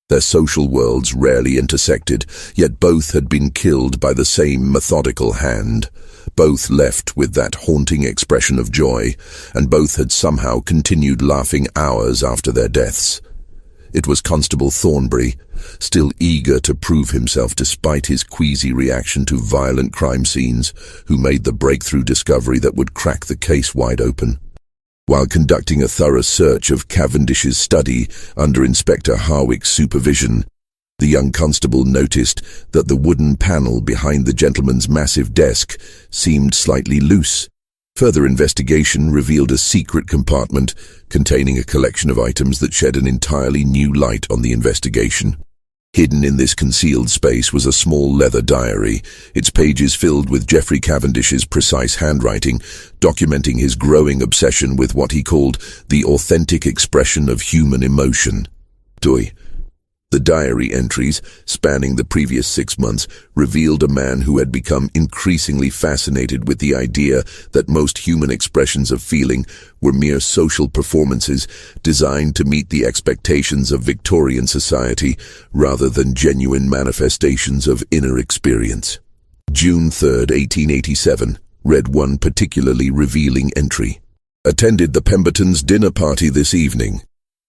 S1: Their social worlds rarely intersected, yet both had been killed by the same methodical hand. Both left with that haunting expression of joy, and both had somehow continued laughing hours after their deaths. It was Constable Thornbury, still eager to prove himself despite his queasy reaction to violent crime scenes, who made the breakthrough discovery that would crack the case wide open. While conducting a thorough search of Cavendish's study under Inspector Harwick's supervision, the young constable noticed that the wooden panel behind the gentleman's massive desk seemed slightly loose. Further investigation revealed a secret compartment containing a collection of items that shed an entirely new light on the investigation. Hidden in this concealed space was a small leather diary, its pages filled with Geoffrey Cavendish's precise handwriting, documenting his growing obsession with what he called the authentic expression of human emotion. The diary entries, spanning the previous 6 months, revealed a man who had become increasingly fascinated with the idea that most human expressions of feeling were mere social performances designed to meet the expectations of Victorian society rather than genuine manifestations of inner experience. June 3, 1887, read one particularly revealing entry. Attended the Pembertons' dinner party this evening.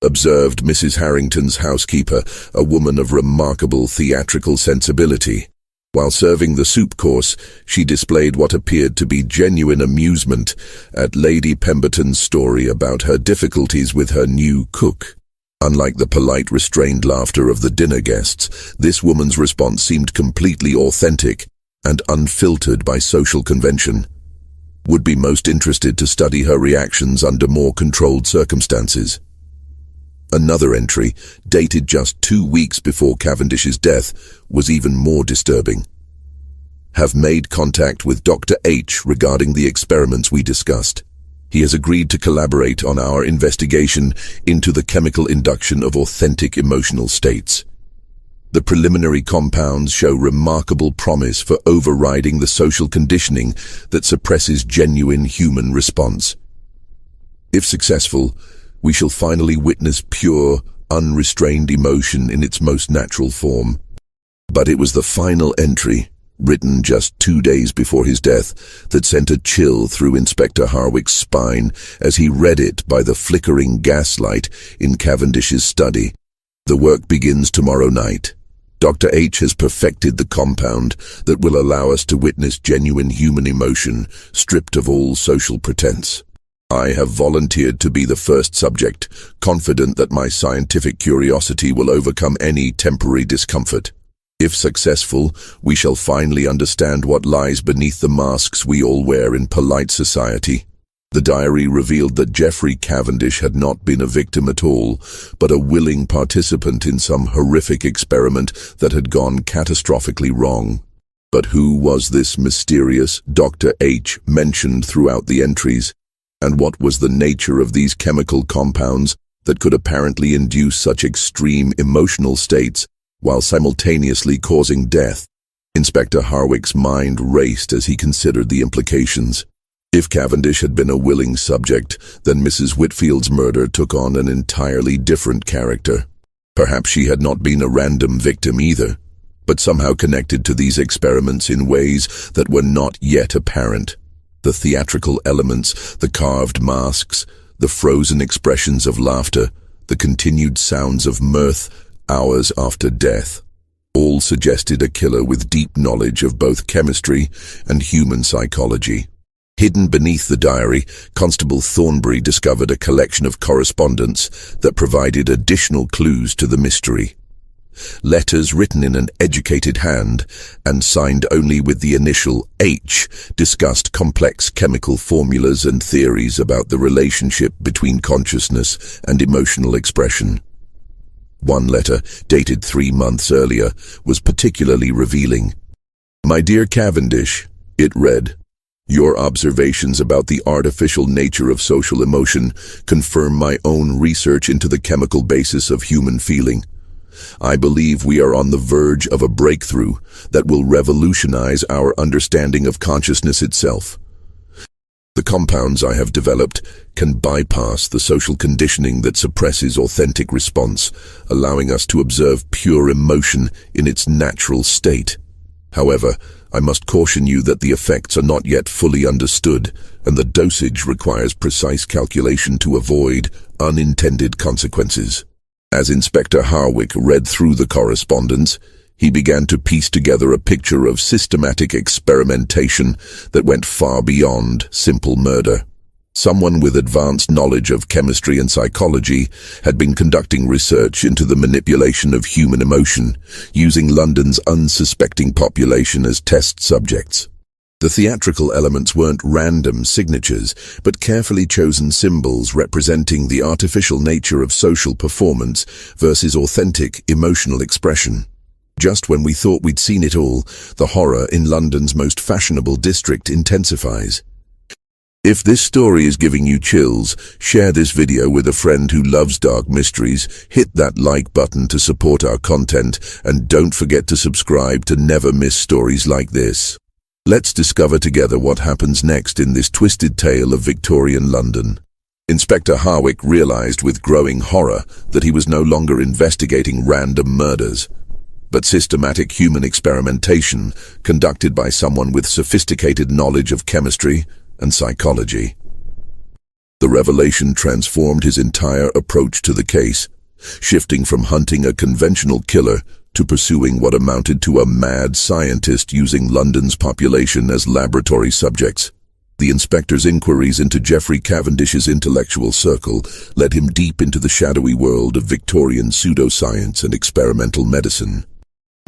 S1: Observed Mrs. Harrington's housekeeper, a woman of remarkable theatrical sensibility. While serving the soup course, she displayed what appeared to be genuine amusement at Lady Pemberton's story about her difficulties with her new cook. Unlike the polite, restrained laughter of the dinner guests, this woman's response seemed completely authentic and unfiltered by social convention. Would be most interested to study her reactions under more controlled circumstances. Another entry, dated just 2 weeks before Cavendish's death, was even more disturbing. Have made contact with Dr. H regarding the experiments we discussed. He has agreed to collaborate on our investigation into the chemical induction of authentic emotional states. The preliminary compounds show remarkable promise for overriding the social conditioning that suppresses genuine human response. If successful, we shall finally witness pure, unrestrained emotion in its most natural form. But it was the final entry, written just 2 days before his death, that sent a chill through Inspector Harwick's spine as he read it by the flickering gaslight in Cavendish's study. The work begins tomorrow night. Dr. H has perfected the compound that will allow us to witness genuine human emotion, stripped of all social pretense. I have volunteered to be the first subject, confident that my scientific curiosity will overcome any temporary discomfort. If successful, we shall finally understand what lies beneath the masks we all wear in polite society. The diary revealed that Geoffrey Cavendish had not been a victim at all, but a willing participant in some horrific experiment that had gone catastrophically wrong. But who was this mysterious Dr. H mentioned throughout the entries? And what was the nature of these chemical compounds that could apparently induce such extreme emotional states while simultaneously causing death? Inspector Harwick's mind raced as he considered the implications. If Cavendish had been a willing subject, then Mrs. Whitfield's murder took on an entirely different character. Perhaps she had not been a random victim either, but somehow connected to these experiments in ways that were not yet apparent. The theatrical elements, the carved masks, the frozen expressions of laughter, the continued sounds of mirth hours after death, all suggested a killer with deep knowledge of both chemistry and human psychology. Hidden beneath the diary, Constable Thornbury discovered a collection of correspondence that provided additional clues to the mystery. Letters written in an educated hand and signed only with the initial H discussed complex chemical formulas and theories about the relationship between consciousness and emotional expression. One letter, dated 3 months earlier, was particularly revealing. "My dear Cavendish," it read, "your observations about the artificial nature of social emotion confirm my own research into the chemical basis of human feeling. I believe we are on the verge of a breakthrough that will revolutionize our understanding of consciousness itself. The compounds I have developed can bypass the social conditioning that suppresses authentic response, allowing us to observe pure emotion in its natural state. However, I must caution you that the effects are not yet fully understood, and the dosage requires precise calculation to avoid unintended consequences." As Inspector Harwick read through the correspondence, he began to piece together a picture of systematic experimentation that went far beyond simple murder. Someone with advanced knowledge of chemistry and psychology had been conducting research into the manipulation of human emotion, using London's unsuspecting population as test subjects. The theatrical elements weren't random signatures, but carefully chosen symbols representing the artificial nature of social performance versus authentic emotional expression. Just when we thought we'd seen it all, the horror in London's most fashionable district intensifies. If this story is giving you chills, share this video with a friend who loves dark mysteries, hit that like button to support our content, and don't forget to subscribe to never miss stories like this. Let's discover together what happens next in this twisted tale of Victorian London. Inspector Harwick realized with growing horror that he was no longer investigating random murders, but systematic human experimentation conducted by someone with sophisticated knowledge of chemistry and psychology. The revelation transformed his entire approach to the case, shifting from hunting a conventional killer to pursuing what amounted to a mad scientist using London's population as laboratory subjects. The inspector's inquiries into Geoffrey Cavendish's intellectual circle led him deep into the shadowy world of Victorian pseudoscience and experimental medicine.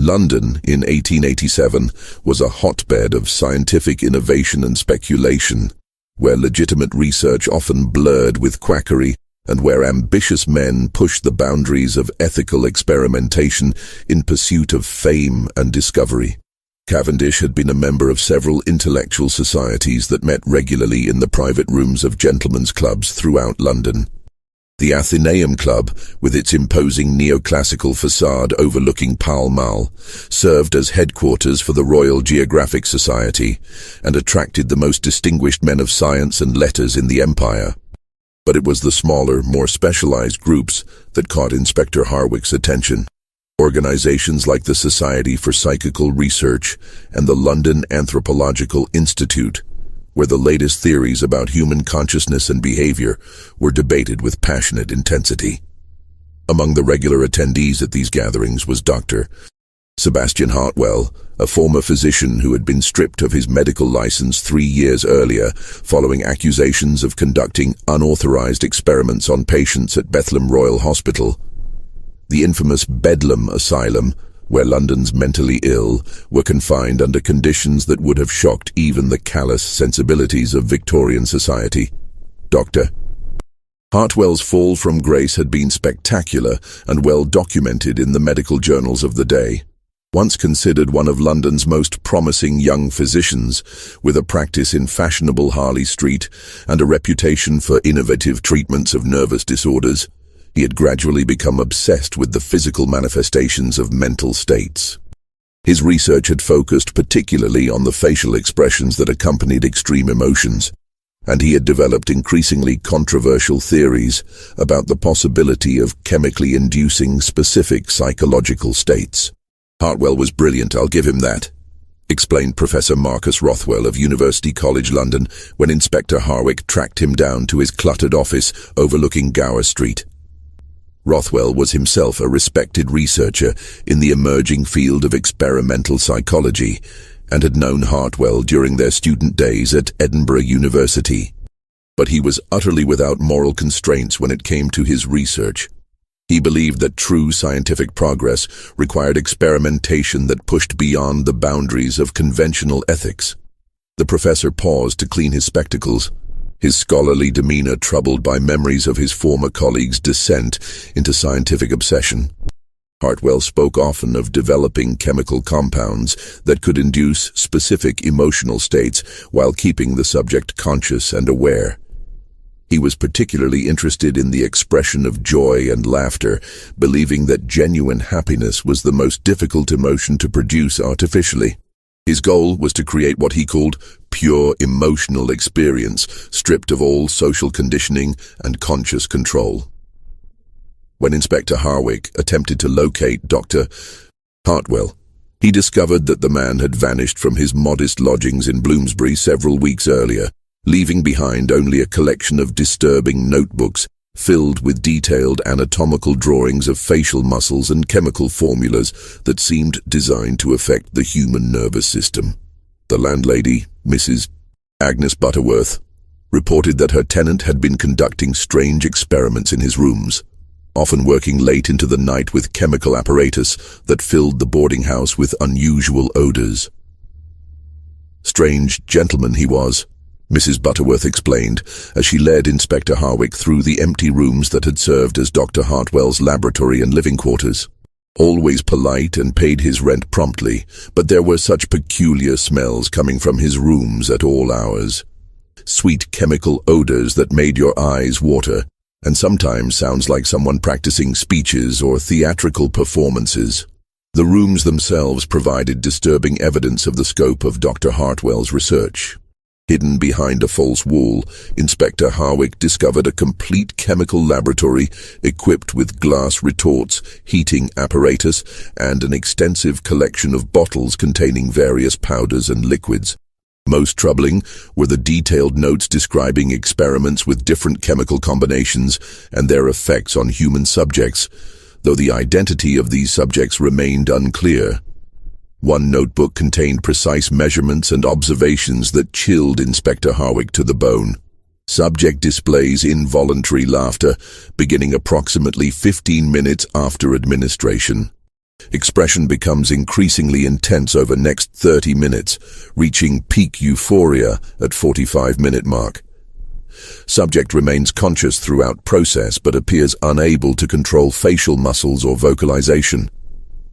S1: London, in 1887, was a hotbed of scientific innovation and speculation, where legitimate research often blurred with quackery, and where ambitious men pushed the boundaries of ethical experimentation in pursuit of fame and discovery. Cavendish had been a member of several intellectual societies that met regularly in the private rooms of gentlemen's clubs throughout London. The Athenaeum Club, with its imposing neoclassical facade overlooking Pall Mall, served as headquarters for the Royal Geographic Society and attracted the most distinguished men of science and letters in the empire. But it was the smaller, more specialized groups that caught Inspector Harwick's attention. Organizations like the Society for Psychical Research and the London Anthropological Institute, where the latest theories about human consciousness and behavior were debated with passionate intensity. Among the regular attendees at these gatherings was Dr. Sebastian Hartwell, a former physician who had been stripped of his medical license 3 years earlier following accusations of conducting unauthorized experiments on patients at Bethlehem Royal Hospital. The infamous Bedlam Asylum, where London's mentally ill were confined under conditions that would have shocked even the callous sensibilities of Victorian society. Dr. Hartwell's fall from grace had been spectacular and well documented in the medical journals of the day. Once considered one of London's most promising young physicians, with a practice in fashionable Harley Street and a reputation for innovative treatments of nervous disorders, he had gradually become obsessed with the physical manifestations of mental states. His research had focused particularly on the facial expressions that accompanied extreme emotions, and he had developed increasingly controversial theories about the possibility of chemically inducing specific psychological states. Hartwell was brilliant, I'll give him that, explained Professor Marcus Rothwell of University College London when Inspector Harwick tracked him down to his cluttered office overlooking Gower Street. Rothwell was himself a respected researcher in the emerging field of experimental psychology and had known Hartwell during their student days at Edinburgh University. But he was utterly without moral constraints when it came to his research. He believed that true scientific progress required experimentation that pushed beyond the boundaries of conventional ethics. The professor paused to clean his spectacles, his scholarly demeanor troubled by memories of his former colleagues' descent into scientific obsession. Hartwell spoke often of developing chemical compounds that could induce specific emotional states while keeping the subject conscious and aware. He was particularly interested in the expression of joy and laughter, believing that genuine happiness was the most difficult emotion to produce artificially. His goal was to create what he called pure emotional experience, stripped of all social conditioning and conscious control. When Inspector Harwick attempted to locate Dr. Hartwell, he discovered that the man had vanished from his modest lodgings in Bloomsbury several weeks earlier, leaving behind only a collection of disturbing notebooks filled with detailed anatomical drawings of facial muscles and chemical formulas that seemed designed to affect the human nervous system. The landlady, Mrs. Agnes Butterworth, reported that her tenant had been conducting strange experiments in his rooms, often working late into the night with chemical apparatus that filled the boarding house with unusual odors. Strange gentleman he was, Mrs. Butterworth explained, as she led Inspector Harwick through the empty rooms that had served as Dr. Hartwell's laboratory and living quarters. Always polite and paid his rent promptly, but there were such peculiar smells coming from his rooms at all hours. Sweet chemical odors that made your eyes water, and sometimes sounds like someone practicing speeches or theatrical performances. The rooms themselves provided disturbing evidence of the scope of Dr. Hartwell's research. Hidden behind a false wall, Inspector Harwick discovered a complete chemical laboratory equipped with glass retorts, heating apparatus, and an extensive collection of bottles containing various powders and liquids. Most troubling were the detailed notes describing experiments with different chemical combinations and their effects on human subjects. though the identity of these subjects remained unclear. One notebook contained precise measurements and observations that chilled Inspector Harwick to the bone. Subject displays involuntary laughter, beginning approximately 15 minutes after administration. Expression becomes increasingly intense over next 30 minutes, reaching peak euphoria at 45-minute mark. Subject remains conscious throughout process but appears unable to control facial muscles or vocalization.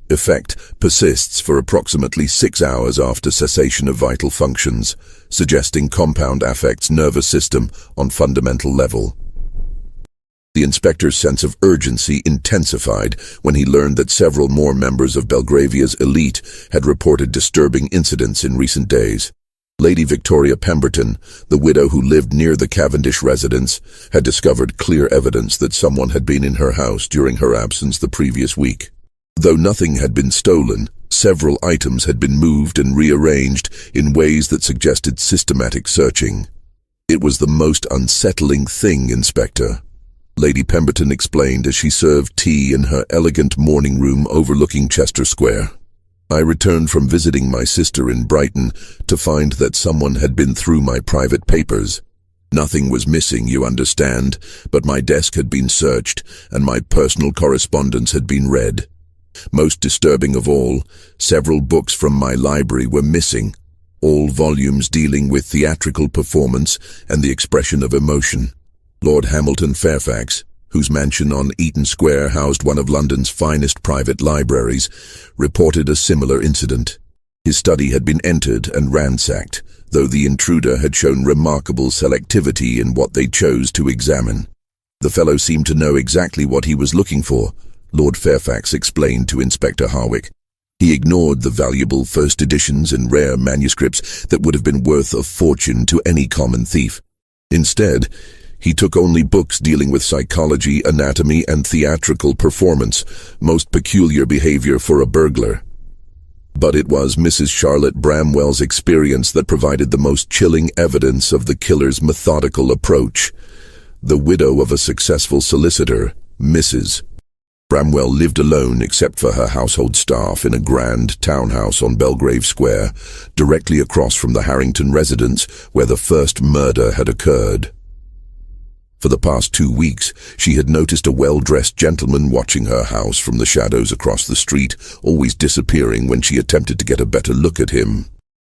S1: Effect persists for approximately 6 hours after cessation of vital functions, suggesting compound affects nervous system on fundamental level. The inspector's sense of urgency intensified when he learned that several more members of Belgravia's elite had reported disturbing incidents in recent days. Lady Victoria Pemberton, the widow who lived near the Cavendish residence, had discovered clear evidence that someone had been in her house during her absence the previous week. Though nothing had been stolen, several items had been moved and rearranged in ways that suggested systematic searching. "It was the most unsettling thing, Inspector," Lady Pemberton explained as she served tea in her elegant morning room overlooking Chester Square. "I returned from visiting my sister in Brighton to find that someone had been through my private papers. Nothing was missing, you understand, but my desk had been searched and my personal correspondence had been read. Most disturbing of all, several books from my library were missing, all volumes dealing with theatrical performance and the expression of emotion. Lord Hamilton Fairfax, whose mansion on Eaton Square housed one of London's finest private libraries, reported a similar incident. His study had been entered and ransacked, though the intruder had shown remarkable selectivity in what they chose to examine. The fellow seemed to know exactly what he was looking for," Lord Fairfax explained to Inspector Harwick. "He ignored the valuable first editions and rare manuscripts that would have been worth a fortune to any common thief. Instead, he took only books dealing with psychology, anatomy, and theatrical performance, most peculiar behavior for a burglar. But it was Mrs. Charlotte Bramwell's experience that provided the most chilling evidence of the killer's methodical approach. The widow of a successful solicitor, Mrs. Bramwell lived alone except for her household staff in a grand townhouse on Belgrave Square, directly across from the Harrington residence where the first murder had occurred. For the past 2 weeks, she had noticed a well-dressed gentleman watching her house from the shadows across the street, always disappearing when she attempted to get a better look at him.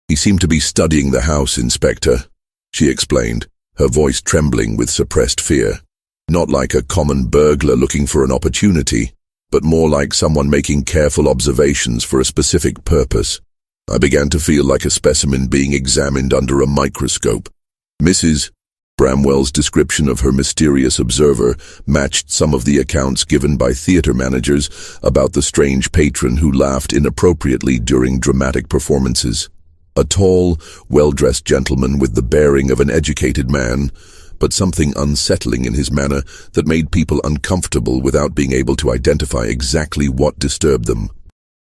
S1: "He seemed to be studying the house, Inspector," she explained, her voice trembling with suppressed fear. "Not like a common burglar looking for an opportunity, but more like someone making careful observations for a specific purpose. I began to feel like a specimen being examined under a microscope." Mrs. Bramwell's description of her mysterious observer matched some of the accounts given by theater managers about the strange patron who laughed inappropriately during dramatic performances. A tall, well-dressed gentleman with the bearing of an educated man, but something unsettling in his manner that made people uncomfortable without being able to identify exactly what disturbed them.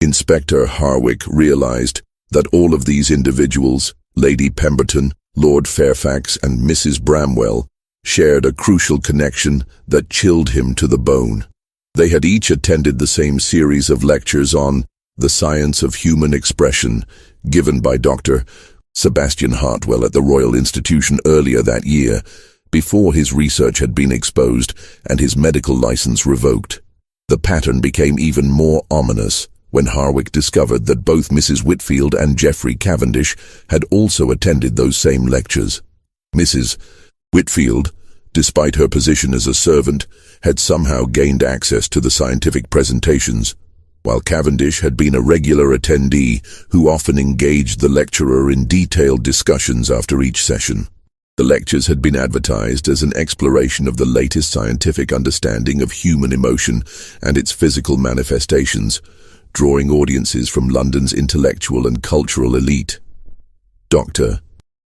S1: Inspector Harwick realized that all of these individuals, Lady Pemberton, Lord Fairfax, and Mrs. Bramwell, shared a crucial connection that chilled him to the bone. They had each attended the same series of lectures on the science of human expression, given by Dr. Sebastian Hartwell at the Royal Institution earlier that year, before his research had been exposed and his medical license revoked. The pattern became even more ominous when Harwick discovered that both Mrs. Whitfield and Geoffrey Cavendish had also attended those same lectures. Mrs. Whitfield, despite her position as a servant, had somehow gained access to the scientific presentations, while Cavendish had been a regular attendee who often engaged the lecturer in detailed discussions after each session. The lectures had been advertised as an exploration of the latest scientific understanding of human emotion and its physical manifestations, drawing audiences from London's intellectual and cultural elite. Dr.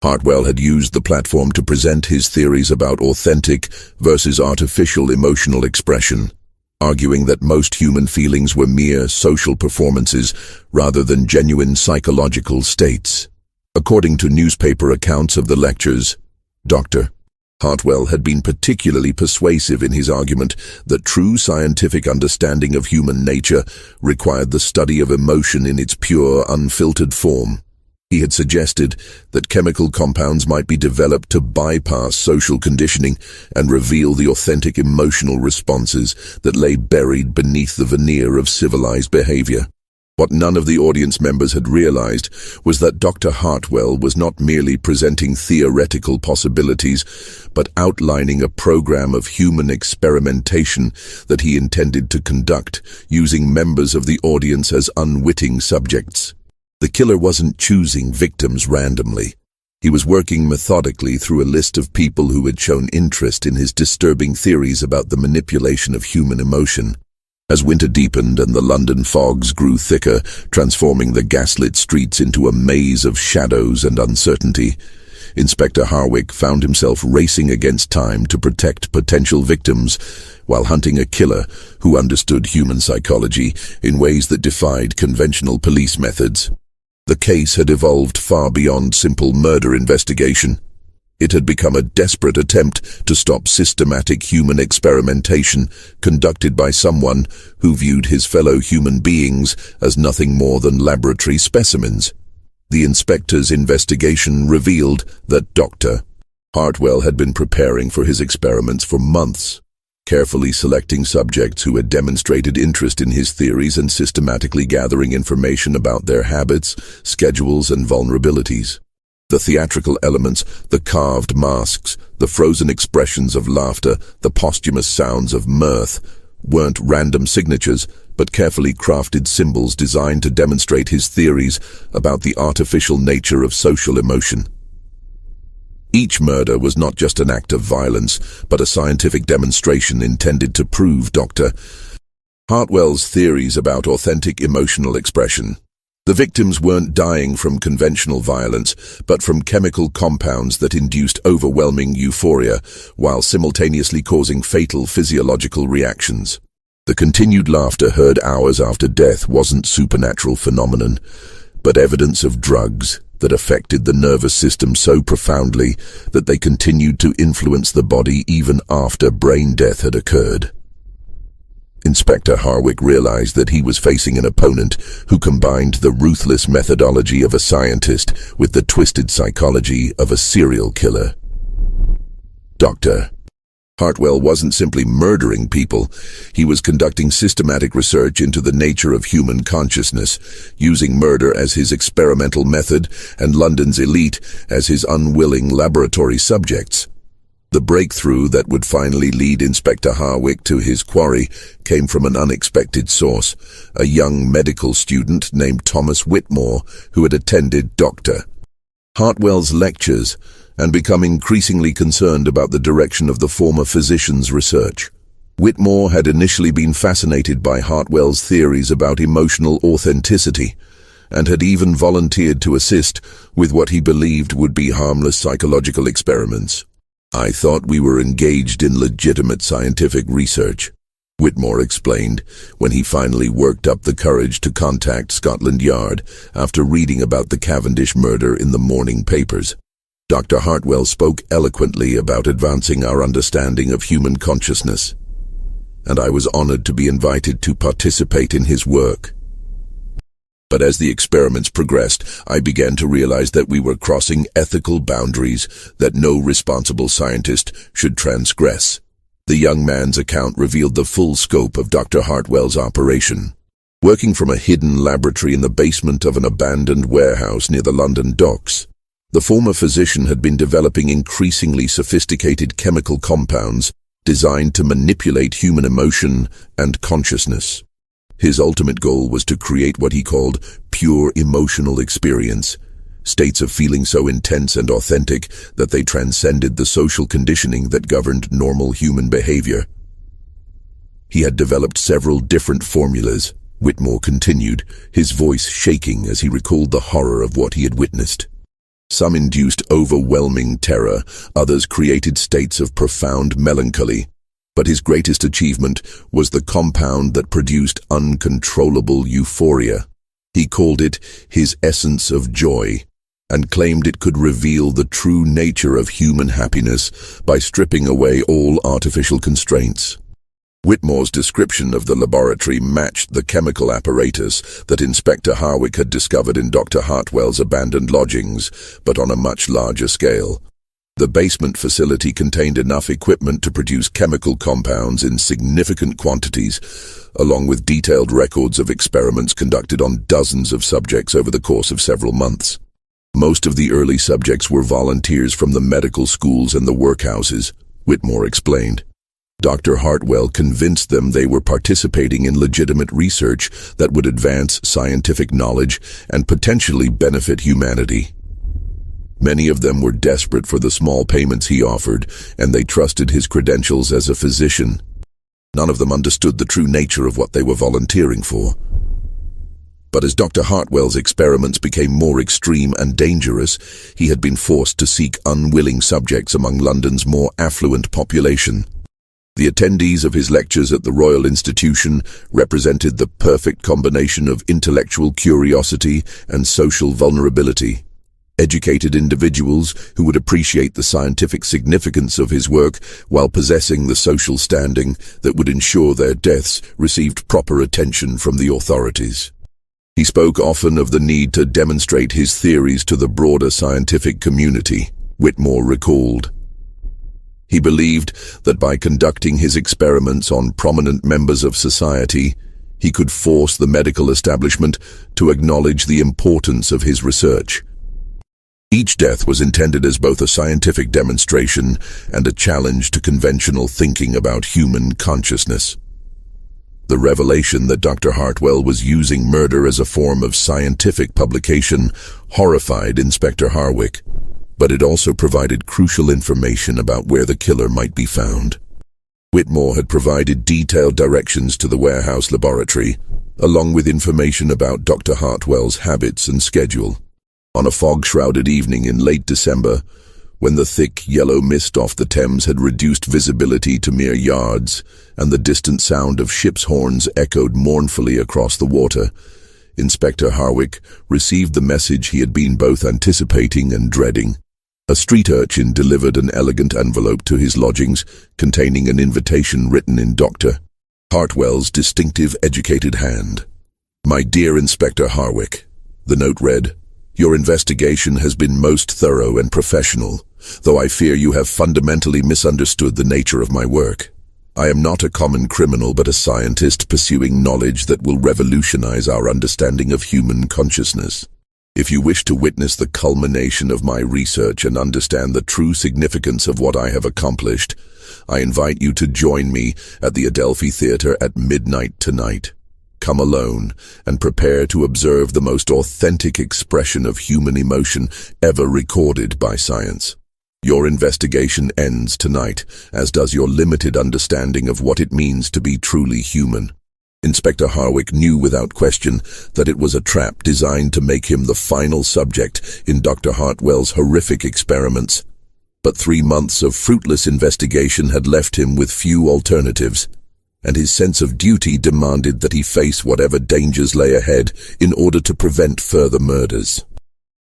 S1: Hartwell had used the platform to present his theories about authentic versus artificial emotional expression, arguing that most human feelings were mere social performances rather than genuine psychological states. According to newspaper accounts of the lectures, Dr. Hartwell had been particularly persuasive in his argument that true scientific understanding of human nature required the study of emotion in its pure, unfiltered form. He had suggested that chemical compounds might be developed to bypass social conditioning and reveal the authentic emotional responses that lay buried beneath the veneer of civilized behavior. What none of the audience members had realized was that Dr. Hartwell was not merely presenting theoretical possibilities, but outlining a program of human experimentation that he intended to conduct, using members of the audience as unwitting subjects. The killer wasn't choosing victims randomly. He was working methodically through a list of people who had shown interest in his disturbing theories about the manipulation of human emotion. As winter deepened and the London fogs grew thicker, transforming the gaslit streets into a maze of shadows and uncertainty, Inspector Harwick found himself racing against time to protect potential victims while hunting a killer who understood human psychology in ways that defied conventional police methods. The case had evolved far beyond simple murder investigation. It had become a desperate attempt to stop systematic human experimentation conducted by someone who viewed his fellow human beings as nothing more than laboratory specimens. The inspector's investigation revealed that Dr. Hartwell had been preparing for his experiments for months, carefully selecting subjects who had demonstrated interest in his theories and systematically gathering information about their habits, schedules, and vulnerabilities. The theatrical elements, the carved masks, the frozen expressions of laughter, the posthumous sounds of mirth, weren't random signatures, but carefully crafted symbols designed to demonstrate his theories about the artificial nature of social emotion. Each murder was not just an act of violence, but a scientific demonstration intended to prove Dr. Hartwell's theories about authentic emotional expression. The victims weren't dying from conventional violence, but from chemical compounds that induced overwhelming euphoria, while simultaneously causing fatal physiological reactions. The continued laughter heard hours after death wasn't supernatural phenomenon, but evidence of drugs that affected the nervous system so profoundly that they continued to influence the body even after brain death had occurred. Inspector Harwick realized that he was facing an opponent who combined the ruthless methodology of a scientist with the twisted psychology of a serial killer. Dr. Hartwell wasn't simply murdering people, he was conducting systematic research into the nature of human consciousness, using murder as his experimental method and London's elite as his unwilling laboratory subjects. The breakthrough that would finally lead Inspector Harwick to his quarry came from an unexpected source, a young medical student named Thomas Whitmore who had attended Dr. Hartwell's lectures and become increasingly concerned about the direction of the former physician's research. Whitmore had initially been fascinated by Hartwell's theories about emotional authenticity and had even volunteered to assist with what he believed would be harmless psychological experiments. "I thought we were engaged in legitimate scientific research," Whitmore explained when he finally worked up the courage to contact Scotland Yard after reading about the Cavendish murder in the morning papers. Dr. Hartwell spoke eloquently about advancing our understanding of human consciousness, and I was honored to be invited to participate in his work. But as the experiments progressed, I began to realize that we were crossing ethical boundaries that no responsible scientist should transgress. The young man's account revealed the full scope of Dr. Hartwell's operation. Working from a hidden laboratory in the basement of an abandoned warehouse near the London docks, the former physician had been developing increasingly sophisticated chemical compounds designed to manipulate human emotion and consciousness. His ultimate goal was to create what he called pure emotional experience, states of feeling so intense and authentic that they transcended the social conditioning that governed normal human behavior. He had developed several different formulas, Whitmore continued, his voice shaking as he recalled the horror of what he had witnessed. Some induced overwhelming terror, others created states of profound melancholy. But his greatest achievement was the compound that produced uncontrollable euphoria. He called it his essence of joy, and claimed it could reveal the true nature of human happiness by stripping away all artificial constraints. Whitmore's description of the laboratory matched the chemical apparatus that Inspector Harwick had discovered in Dr. Hartwell's abandoned lodgings, but on a much larger scale. The basement facility contained enough equipment to produce chemical compounds in significant quantities, along with detailed records of experiments conducted on dozens of subjects over the course of several months. Most of the early subjects were volunteers from the medical schools and the workhouses, Whitmore explained. Dr. Hartwell convinced them they were participating in legitimate research that would advance scientific knowledge and potentially benefit humanity. Many of them were desperate for the small payments he offered, and they trusted his credentials as a physician. None of them understood the true nature of what they were volunteering for. But as Dr. Hartwell's experiments became more extreme and dangerous, he had been forced to seek unwilling subjects among London's more affluent population. The attendees of his lectures at the Royal Institution represented the perfect combination of intellectual curiosity and social vulnerability. Educated individuals who would appreciate the scientific significance of his work while possessing the social standing that would ensure their deaths received proper attention from the authorities. He spoke often of the need to demonstrate his theories to the broader scientific community, Whitmore recalled. He believed that by conducting his experiments on prominent members of society, he could force the medical establishment to acknowledge the importance of his research. Each death was intended as both a scientific demonstration and a challenge to conventional thinking about human consciousness. The revelation that Dr. Hartwell was using murder as a form of scientific publication horrified Inspector Harwick, but it also provided crucial information about where the killer might be found. Whitmore had provided detailed directions to the warehouse laboratory, along with information about Dr. Hartwell's habits and schedule. On a fog-shrouded evening in late December, when the thick yellow mist off the Thames had reduced visibility to mere yards, and the distant sound of ships' horns echoed mournfully across the water, Inspector Harwick received the message he had been both anticipating and dreading. A street urchin delivered an elegant envelope to his lodgings containing an invitation written in Dr. Hartwell's distinctive educated hand. "My dear Inspector Harwick," the note read, "your investigation has been most thorough and professional, though I fear you have fundamentally misunderstood the nature of my work. I am not a common criminal but a scientist pursuing knowledge that will revolutionize our understanding of human consciousness. If you wish to witness the culmination of my research and understand the true significance of what I have accomplished, I invite you to join me at the Adelphi Theatre at midnight tonight. Come alone and prepare to observe the most authentic expression of human emotion ever recorded by science. Your investigation ends tonight, as does your limited understanding of what it means to be truly human." Inspector Harwick knew without question that it was a trap designed to make him the final subject in Dr. Hartwell's horrific experiments. But 3 months of fruitless investigation had left him with few alternatives, and his sense of duty demanded that he face whatever dangers lay ahead in order to prevent further murders.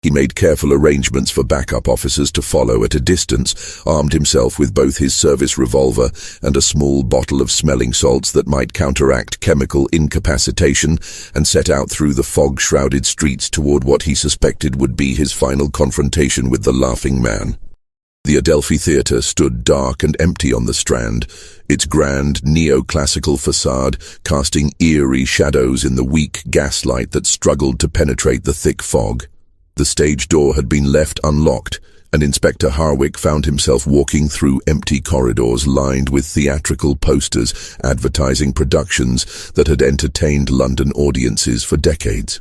S1: He made careful arrangements for backup officers to follow at a distance, armed himself with both his service revolver and a small bottle of smelling salts that might counteract chemical incapacitation, and set out through the fog-shrouded streets toward what he suspected would be his final confrontation with the Laughing Man. The Adelphi Theatre stood dark and empty on the Strand, its grand neoclassical facade casting eerie shadows in the weak gaslight that struggled to penetrate the thick fog. The stage door had been left unlocked, and Inspector Harwick found himself walking through empty corridors lined with theatrical posters advertising productions that had entertained London audiences for decades.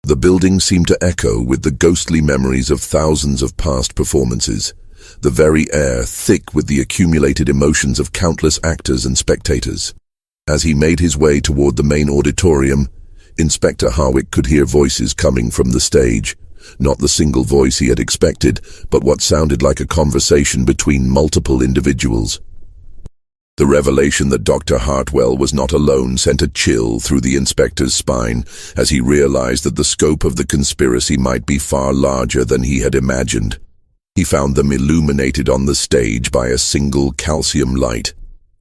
S1: The building seemed to echo with the ghostly memories of thousands of past performances, the very air thick with the accumulated emotions of countless actors and spectators. As he made his way toward the main auditorium, Inspector Harwick could hear voices coming from the stage. Not the single voice he had expected, but what sounded like a conversation between multiple individuals. The revelation that Dr. Hartwell was not alone sent a chill through the inspector's spine as he realized that the scope of the conspiracy might be far larger than he had imagined. He found them illuminated on the stage by a single calcium light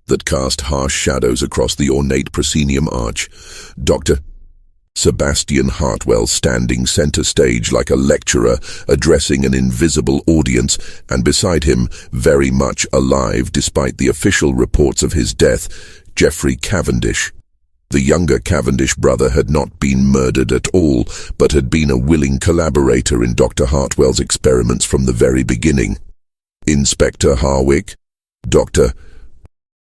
S1: that cast harsh shadows across the ornate proscenium arch. Dr. Sebastian Hartwell standing center stage like a lecturer addressing an invisible audience, and beside him, very much alive despite the official reports of his death, Geoffrey Cavendish. The younger Cavendish brother had not been murdered at all, but had been a willing collaborator in Dr. Hartwell's experiments from the very beginning. "Inspector Harwick?" Dr.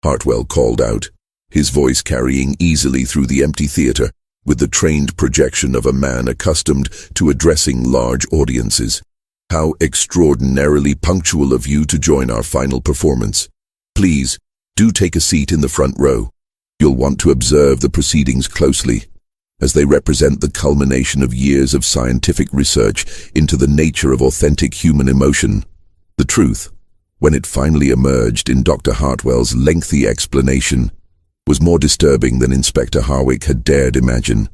S1: Hartwell called out, his voice carrying easily through the empty theater, with the trained projection of a man accustomed to addressing large audiences. "How extraordinarily punctual of you to join our final performance. Please, do take a seat in the front row. You'll want to observe the proceedings closely, as they represent the culmination of years of scientific research into the nature of authentic human emotion. The truth, when it finally emerged in Dr. Hartwell's lengthy explanation, was more disturbing than Inspector Harwick had dared imagine.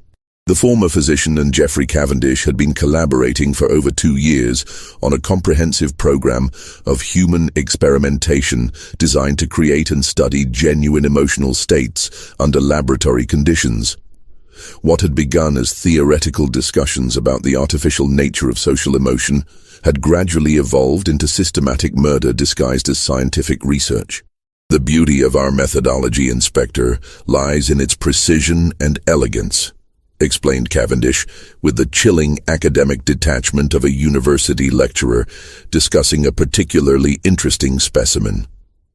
S1: The former physician and Geoffrey Cavendish had been collaborating for over 2 years on a comprehensive program of human experimentation designed to create and study genuine emotional states under laboratory conditions. What had begun as theoretical discussions about the artificial nature of social emotion had gradually evolved into systematic murder disguised as scientific research. "The beauty of our methodology, Inspector, lies in its precision and elegance," explained Cavendish, with the chilling academic detachment of a university lecturer discussing a particularly interesting specimen.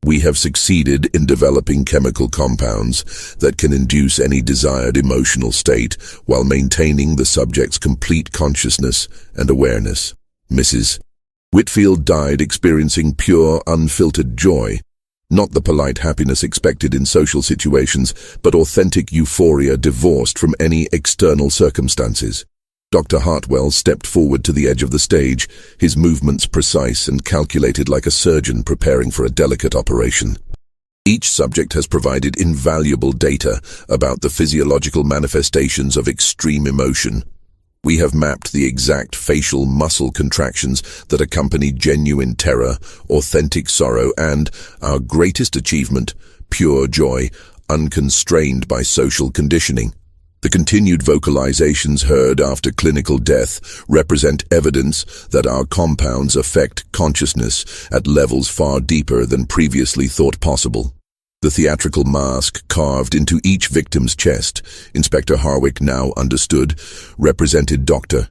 S1: "We have succeeded in developing chemical compounds that can induce any desired emotional state while maintaining the subject's complete consciousness and awareness. Mrs. Whitfield died experiencing pure, unfiltered joy, not the polite happiness expected in social situations, but authentic euphoria divorced from any external circumstances." Dr. Hartwell stepped forward to the edge of the stage, his movements precise and calculated like a surgeon preparing for a delicate operation. "Each subject has provided invaluable data about the physiological manifestations of extreme emotion. We have mapped the exact facial muscle contractions that accompany genuine terror, authentic sorrow, and, our greatest achievement, pure joy, unconstrained by social conditioning. The continued vocalizations heard after clinical death represent evidence that our compounds affect consciousness at levels far deeper than previously thought possible." The theatrical mask carved into each victim's chest, Inspector Harwick now understood, represented Dr.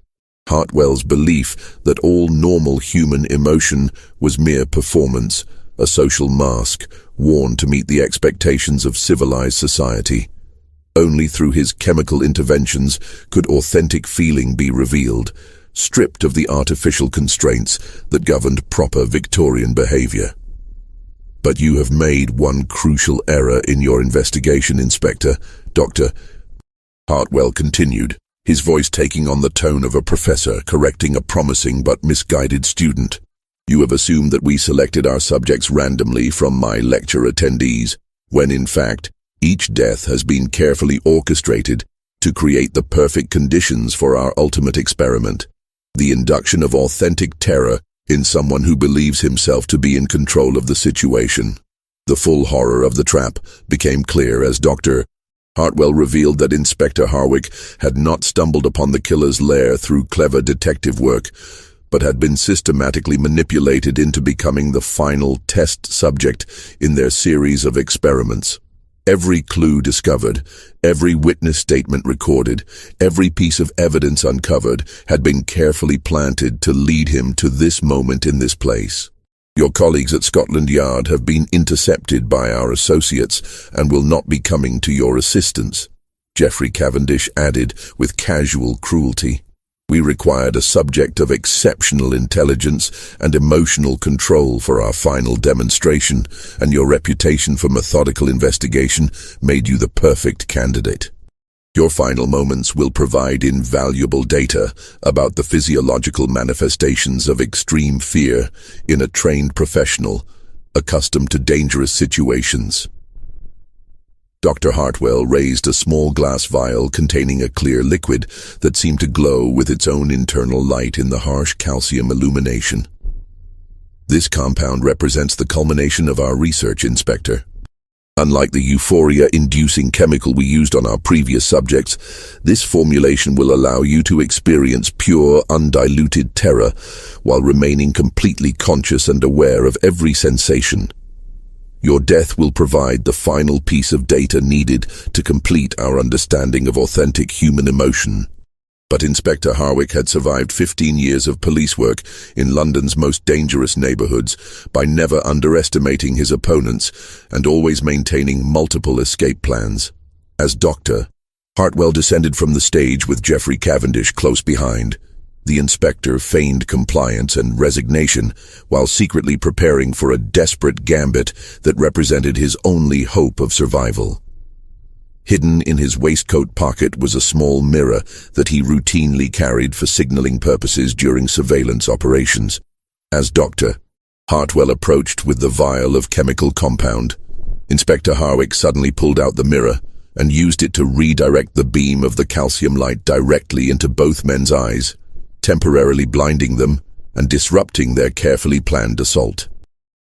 S1: Hartwell's belief that all normal human emotion was mere performance, a social mask worn to meet the expectations of civilized society. Only through his chemical interventions could authentic feeling be revealed, stripped of the artificial constraints that governed proper Victorian behavior. "But you have made one crucial error in your investigation, Inspector," Dr. Hartwell continued, his voice taking on the tone of a professor correcting a promising but misguided student. "You have assumed that we selected our subjects randomly from my lecture attendees, when in fact, each death has been carefully orchestrated to create the perfect conditions for our ultimate experiment, the induction of authentic terror in someone who believes himself to be in control of the situation." The full horror of the trap became clear as Dr. Hartwell revealed that Inspector Harwick had not stumbled upon the killer's lair through clever detective work, but had been systematically manipulated into becoming the final test subject in their series of experiments. Every clue discovered, every witness statement recorded, every piece of evidence uncovered had been carefully planted to lead him to this moment in this place. "Your colleagues at Scotland Yard have been intercepted by our associates and will not be coming to your assistance," Geoffrey Cavendish added with casual cruelty. "We required a subject of exceptional intelligence and emotional control for our final demonstration, and your reputation for methodical investigation made you the perfect candidate. Your final moments will provide invaluable data about the physiological manifestations of extreme fear in a trained professional accustomed to dangerous situations." Dr. Hartwell raised a small glass vial containing a clear liquid that seemed to glow with its own internal light in the harsh calcium illumination. This compound represents the culmination of our research, Inspector. Unlike the euphoria-inducing chemical we used on our previous subjects, this formulation will allow you to experience pure, undiluted terror while remaining completely conscious and aware of every sensation. Your death will provide the final piece of data needed to complete our understanding of authentic human emotion. But Inspector Harwick had survived 15 years of police work in London's most dangerous neighborhoods by never underestimating his opponents and always maintaining multiple escape plans. As Doctor, Hartwell descended from the stage with Geoffrey Cavendish close behind. The inspector feigned compliance and resignation while secretly preparing for a desperate gambit that represented his only hope of survival. Hidden in his waistcoat pocket was a small mirror that he routinely carried for signaling purposes during surveillance operations. As Doctor, Hartwell approached with the vial of chemical compound. Inspector Harwick suddenly pulled out the mirror and used it to redirect the beam of the calcium light directly into both men's eyes, temporarily blinding them and disrupting their carefully planned assault.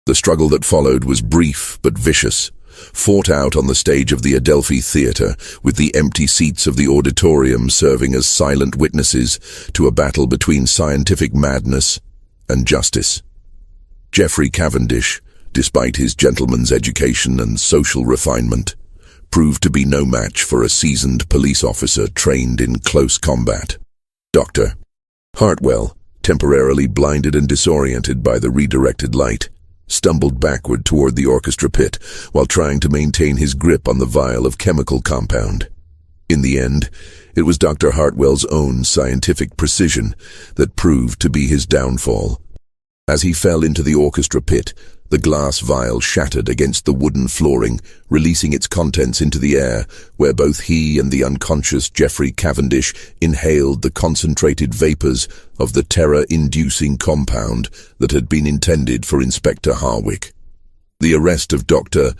S1: The struggle that followed was brief but vicious, fought out on the stage of the Adelphi Theatre, with the empty seats of the auditorium serving as silent witnesses to a battle between scientific madness and justice. Geoffrey Cavendish, despite his gentleman's education and social refinement, proved to be no match for a seasoned police officer trained in close combat. Dr. Hartwell, temporarily blinded and disoriented by the redirected light, stumbled backward toward the orchestra pit while trying to maintain his grip on the vial of chemical compound. In the end, it was Dr. Hartwell's own scientific precision that proved to be his downfall. As he fell into the orchestra pit, the glass vial shattered against the wooden flooring, releasing its contents into the air, where both he and the unconscious Geoffrey Cavendish inhaled the concentrated vapors of the terror-inducing compound that had been intended for Inspector Harwick. The arrest of Dr.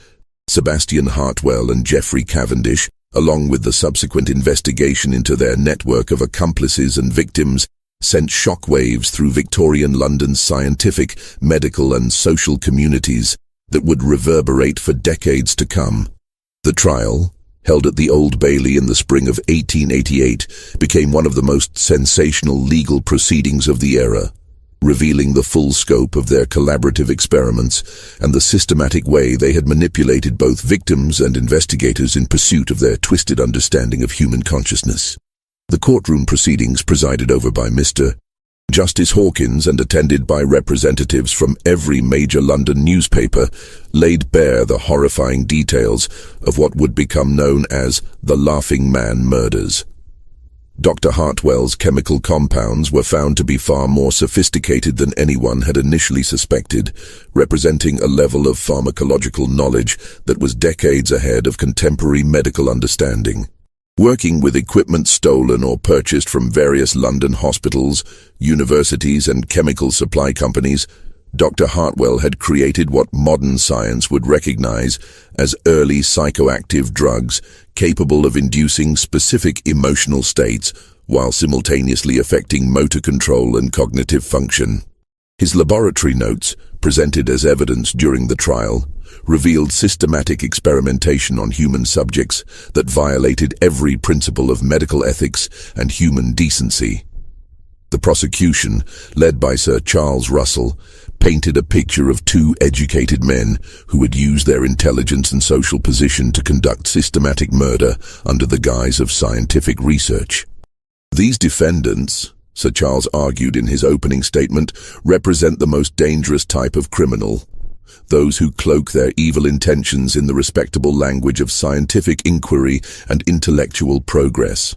S1: Sebastian Hartwell and Geoffrey Cavendish, along with the subsequent investigation into their network of accomplices and victims, sent shockwaves through Victorian London's scientific, medical and social communities that would reverberate for decades to come. The trial, held at the Old Bailey in the spring of 1888, became one of the most sensational legal proceedings of the era, revealing the full scope of their collaborative experiments and the systematic way they had manipulated both victims and investigators in pursuit of their twisted understanding of human consciousness. The courtroom proceedings, presided over by Mr. Justice Hawkins and attended by representatives from every major London newspaper, laid bare the horrifying details of what would become known as the Laughing Man murders. Dr. Hartwell's chemical compounds were found to be far more sophisticated than anyone had initially suspected, representing a level of pharmacological knowledge that was decades ahead of contemporary medical understanding. Working with equipment stolen or purchased from various London hospitals, universities and chemical supply companies, Dr. Hartwell had created what modern science would recognize as early psychoactive drugs capable of inducing specific emotional states while simultaneously affecting motor control and cognitive function. His laboratory notes, presented as evidence during the trial, revealed systematic experimentation on human subjects that violated every principle of medical ethics and human decency. The prosecution, led by Sir Charles Russell, painted a picture of two educated men who had used their intelligence and social position to conduct systematic murder under the guise of scientific research. These defendants, Sir Charles argued in his opening statement, represent the most dangerous type of criminal, those who cloak their evil intentions in the respectable language of scientific inquiry and intellectual progress.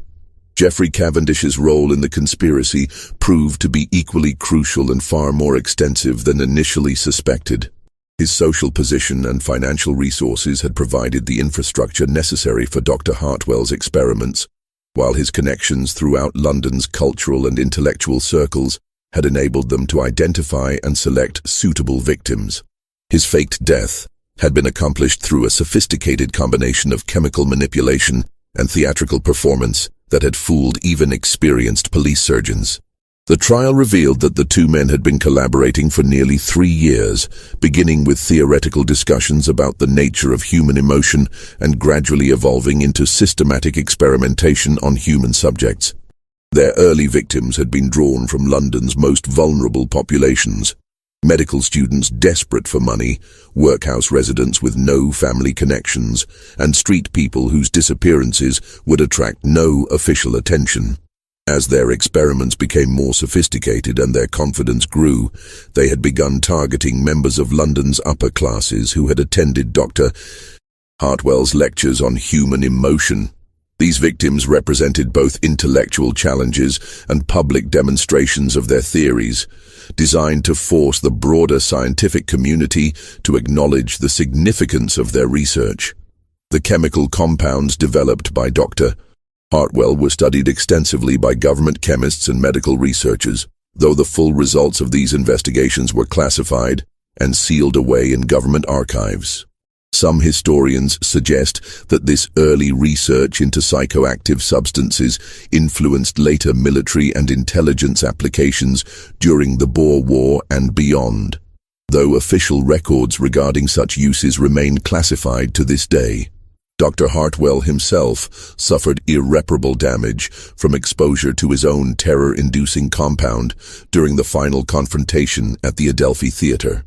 S1: Geoffrey Cavendish's role in the conspiracy proved to be equally crucial and far more extensive than initially suspected. His social position and financial resources had provided the infrastructure necessary for Dr. Hartwell's experiments, while his connections throughout London's cultural and intellectual circles had enabled them to identify and select suitable victims. His faked death, had been accomplished through a sophisticated combination of chemical manipulation and theatrical performance that had fooled even experienced police surgeons. The trial revealed that the two men had been collaborating for nearly 3 years, beginning with theoretical discussions about the nature of human emotion and gradually evolving into systematic experimentation on human subjects. Their early victims had been drawn from London's most vulnerable populations: medical students desperate for money, workhouse residents with no family connections, and street people whose disappearances would attract no official attention. As their experiments became more sophisticated and their confidence grew, they had begun targeting members of London's upper classes who had attended Dr. Hartwell's lectures on human emotion. These victims represented both intellectual challenges and public demonstrations of their theories, designed to force the broader scientific community to acknowledge the significance of their research. The chemical compounds developed by Dr. Hartwell were studied extensively by government chemists and medical researchers, though the full results of these investigations were classified and sealed away in government archives. Some historians suggest that this early research into psychoactive substances influenced later military and intelligence applications during the Boer War and beyond, though official records regarding such uses remain classified to this day. Dr. Hartwell himself suffered irreparable damage from exposure to his own terror-inducing compound during the final confrontation at the Adelphi Theatre.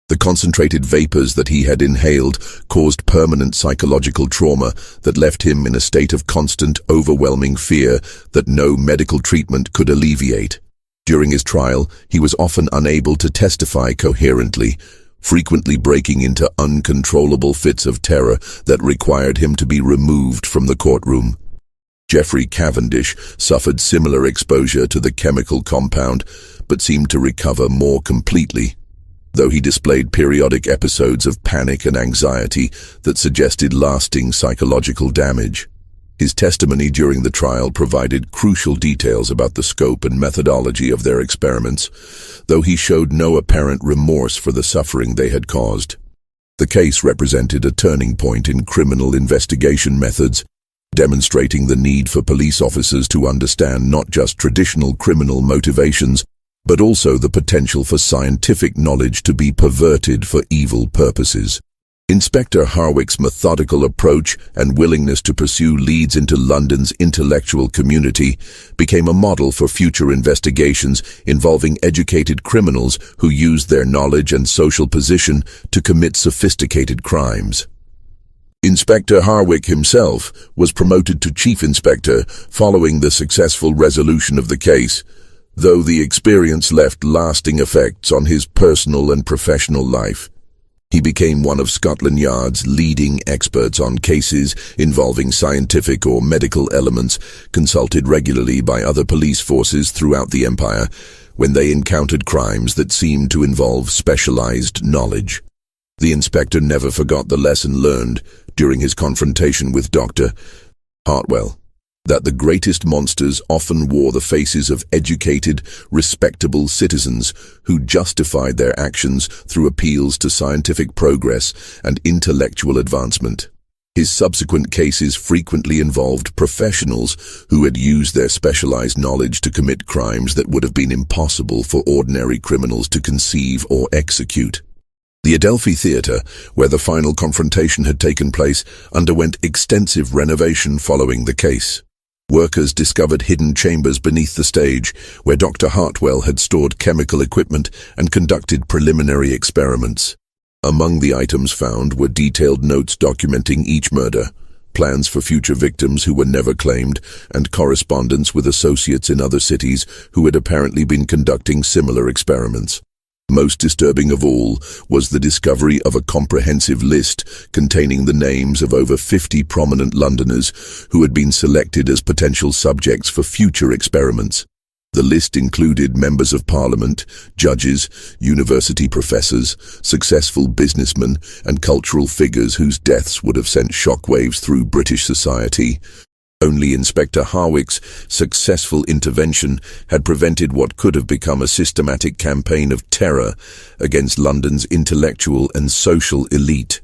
S1: The concentrated vapors that he had inhaled caused permanent psychological trauma that left him in a state of constant, overwhelming fear that no medical treatment could alleviate. During his trial, he was often unable to testify coherently, frequently breaking into uncontrollable fits of terror that required him to be removed from the courtroom. Geoffrey Cavendish suffered similar exposure to the chemical compound, but seemed to recover more completely, though he displayed periodic episodes of panic and anxiety that suggested lasting psychological damage. His testimony during the trial provided crucial details about the scope and methodology of their experiments, though he showed no apparent remorse for the suffering they had caused. The case represented a turning point in criminal investigation methods, demonstrating the need for police officers to understand not just traditional criminal motivations, but also the potential for scientific knowledge to be perverted for evil purposes. Inspector Harwick's methodical approach and willingness to pursue leads into London's intellectual community became a model for future investigations involving educated criminals who used their knowledge and social position to commit sophisticated crimes. Inspector Harwick himself was promoted to Chief Inspector following the successful resolution of the case, though the experience left lasting effects on his personal and professional life. He became one of Scotland Yard's leading experts on cases involving scientific or medical elements, consulted regularly by other police forces throughout the Empire when they encountered crimes that seemed to involve specialized knowledge. The inspector never forgot the lesson learned during his confrontation with Dr. Hartwell, that the greatest monsters often wore the faces of educated, respectable citizens who justified their actions through appeals to scientific progress and intellectual advancement. His subsequent cases frequently involved professionals who had used their specialized knowledge to commit crimes that would have been impossible for ordinary criminals to conceive or execute. The Adelphi Theatre, where the final confrontation had taken place, underwent extensive renovation following the case. Workers discovered hidden chambers beneath the stage, where Dr. Hartwell had stored chemical equipment and conducted preliminary experiments. Among the items found were detailed notes documenting each murder, plans for future victims who were never claimed, and correspondence with associates in other cities who had apparently been conducting similar experiments. Most disturbing of all was the discovery of a comprehensive list containing the names of over 50 prominent Londoners who had been selected as potential subjects for future experiments. The list included members of parliament, judges, university professors, successful businessmen, and cultural figures whose deaths would have sent shockwaves through British society. Only Inspector Harwick's successful intervention had prevented what could have become a systematic campaign of terror against London's intellectual and social elite.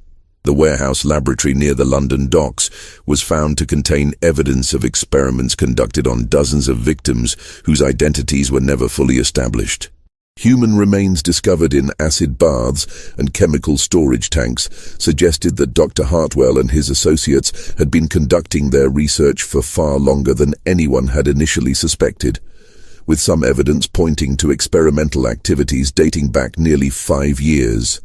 S1: The warehouse laboratory near the London docks was found to contain evidence of experiments conducted on dozens of victims whose identities were never fully established. Human remains discovered in acid baths and chemical storage tanks suggested that Dr. Hartwell and his associates had been conducting their research for far longer than anyone had initially suspected, with some evidence pointing to experimental activities dating back nearly 5 years.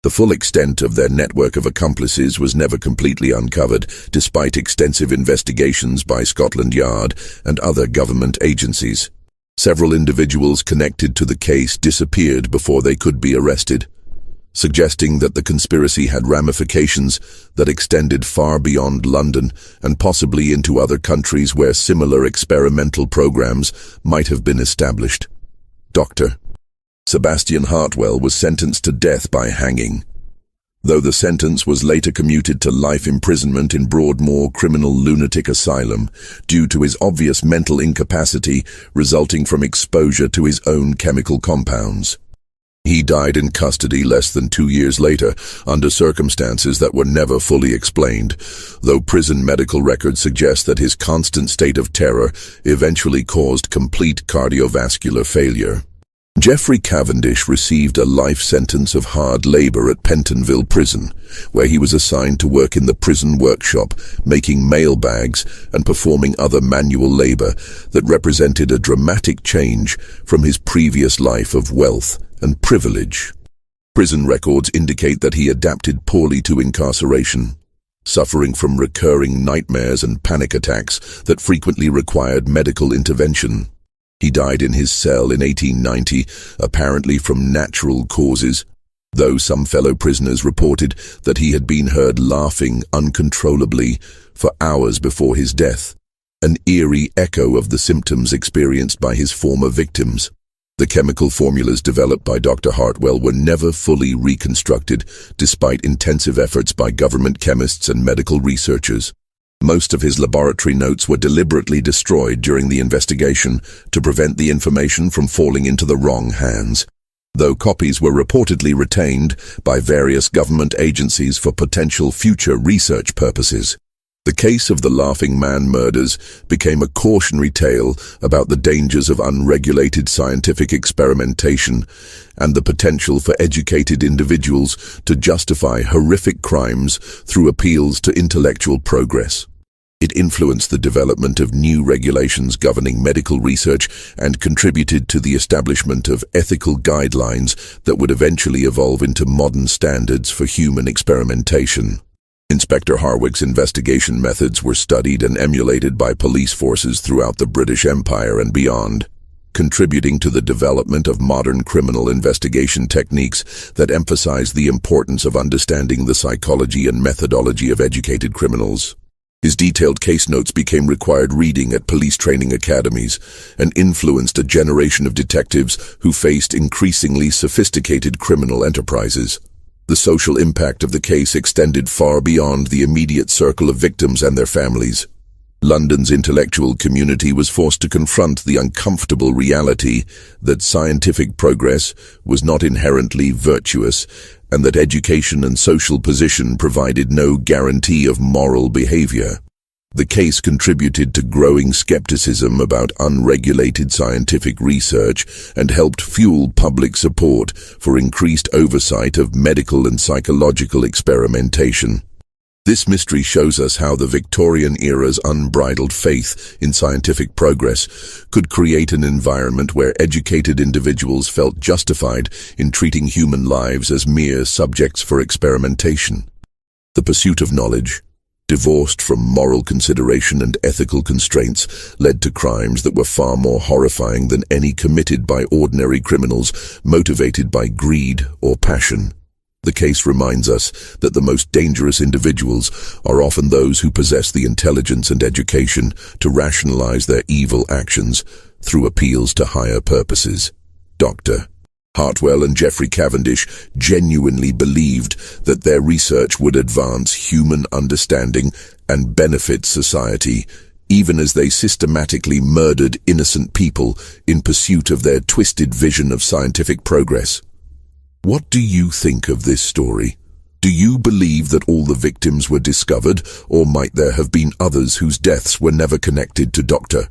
S1: The full extent of their network of accomplices was never completely uncovered, despite extensive investigations by Scotland Yard and other government agencies. Several individuals connected to the case disappeared before they could be arrested, suggesting that the conspiracy had ramifications that extended far beyond London and possibly into other countries where similar experimental programs might have been established. Dr. Sebastian Hartwell was sentenced to death by hanging, though the sentence was later commuted to life imprisonment in Broadmoor Criminal Lunatic Asylum due to his obvious mental incapacity resulting from exposure to his own chemical compounds. He died in custody less than 2 years later under circumstances that were never fully explained, though prison medical records suggest that his constant state of terror eventually caused complete cardiovascular failure. Geoffrey Cavendish received a life sentence of hard labor at Pentonville Prison, where he was assigned to work in the prison workshop, making mail bags and performing other manual labor that represented a dramatic change from his previous life of wealth and privilege. Prison records indicate that he adapted poorly to incarceration, suffering from recurring nightmares and panic attacks that frequently required medical intervention. He died in his cell in 1890, apparently from natural causes, though some fellow prisoners reported that he had been heard laughing uncontrollably for hours before his death, an eerie echo of the symptoms experienced by his former victims. The chemical formulas developed by Dr. Hartwell were never fully reconstructed, despite intensive efforts by government chemists and medical researchers. Most of his laboratory notes were deliberately destroyed during the investigation to prevent the information from falling into the wrong hands, though copies were reportedly retained by various government agencies for potential future research purposes. The case of the Laughing Man murders became a cautionary tale about the dangers of unregulated scientific experimentation and the potential for educated individuals to justify horrific crimes through appeals to intellectual progress. It influenced the development of new regulations governing medical research and contributed to the establishment of ethical guidelines that would eventually evolve into modern standards for human experimentation. Inspector Harwick's investigation methods were studied and emulated by police forces throughout the British Empire and beyond, contributing to the development of modern criminal investigation techniques that emphasize the importance of understanding the psychology and methodology of educated criminals. His detailed case notes became required reading at police training academies and influenced a generation of detectives who faced increasingly sophisticated criminal enterprises. The social impact of the case extended far beyond the immediate circle of victims and their families. London's intellectual community was forced to confront the uncomfortable reality that scientific progress was not inherently virtuous and that education and social position provided no guarantee of moral behavior. The case contributed to growing skepticism about unregulated scientific research and helped fuel public support for increased oversight of medical and psychological experimentation. This mystery shows us how the Victorian-era's unbridled faith in scientific progress could create an environment where educated individuals felt justified in treating human lives as mere subjects for experimentation. The pursuit of knowledge, divorced from moral consideration and ethical constraints, led to crimes that were far more horrifying than any committed by ordinary criminals motivated by greed or passion. The case reminds us that the most dangerous individuals are often those who possess the intelligence and education to rationalize their evil actions through appeals to higher purposes. Dr. Hartwell and Geoffrey Cavendish genuinely believed that their research would advance human understanding and benefit society, even as they systematically murdered innocent people in pursuit of their twisted vision of scientific progress. What do you think of this story? Do you believe that all the victims were discovered, or might there have been others whose deaths were never connected to Dr.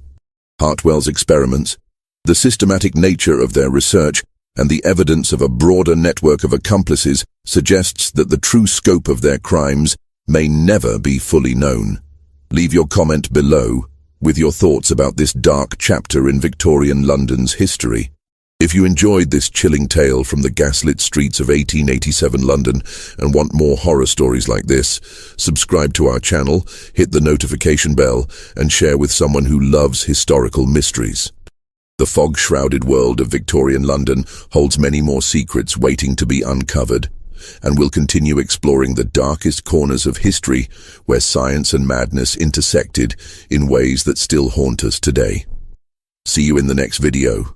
S1: Hartwell's experiments? The systematic nature of their research and the evidence of a broader network of accomplices suggests that the true scope of their crimes may never be fully known. Leave your comment below with your thoughts about this dark chapter in Victorian London's history. If you enjoyed this chilling tale from the gaslit streets of 1887 London and want more horror stories like this, subscribe to our channel, hit the notification bell, and share with someone who loves historical mysteries. The fog-shrouded world of Victorian London holds many more secrets waiting to be uncovered, and we'll continue exploring the darkest corners of history where science and madness intersected in ways that still haunt us today. See you in the next video.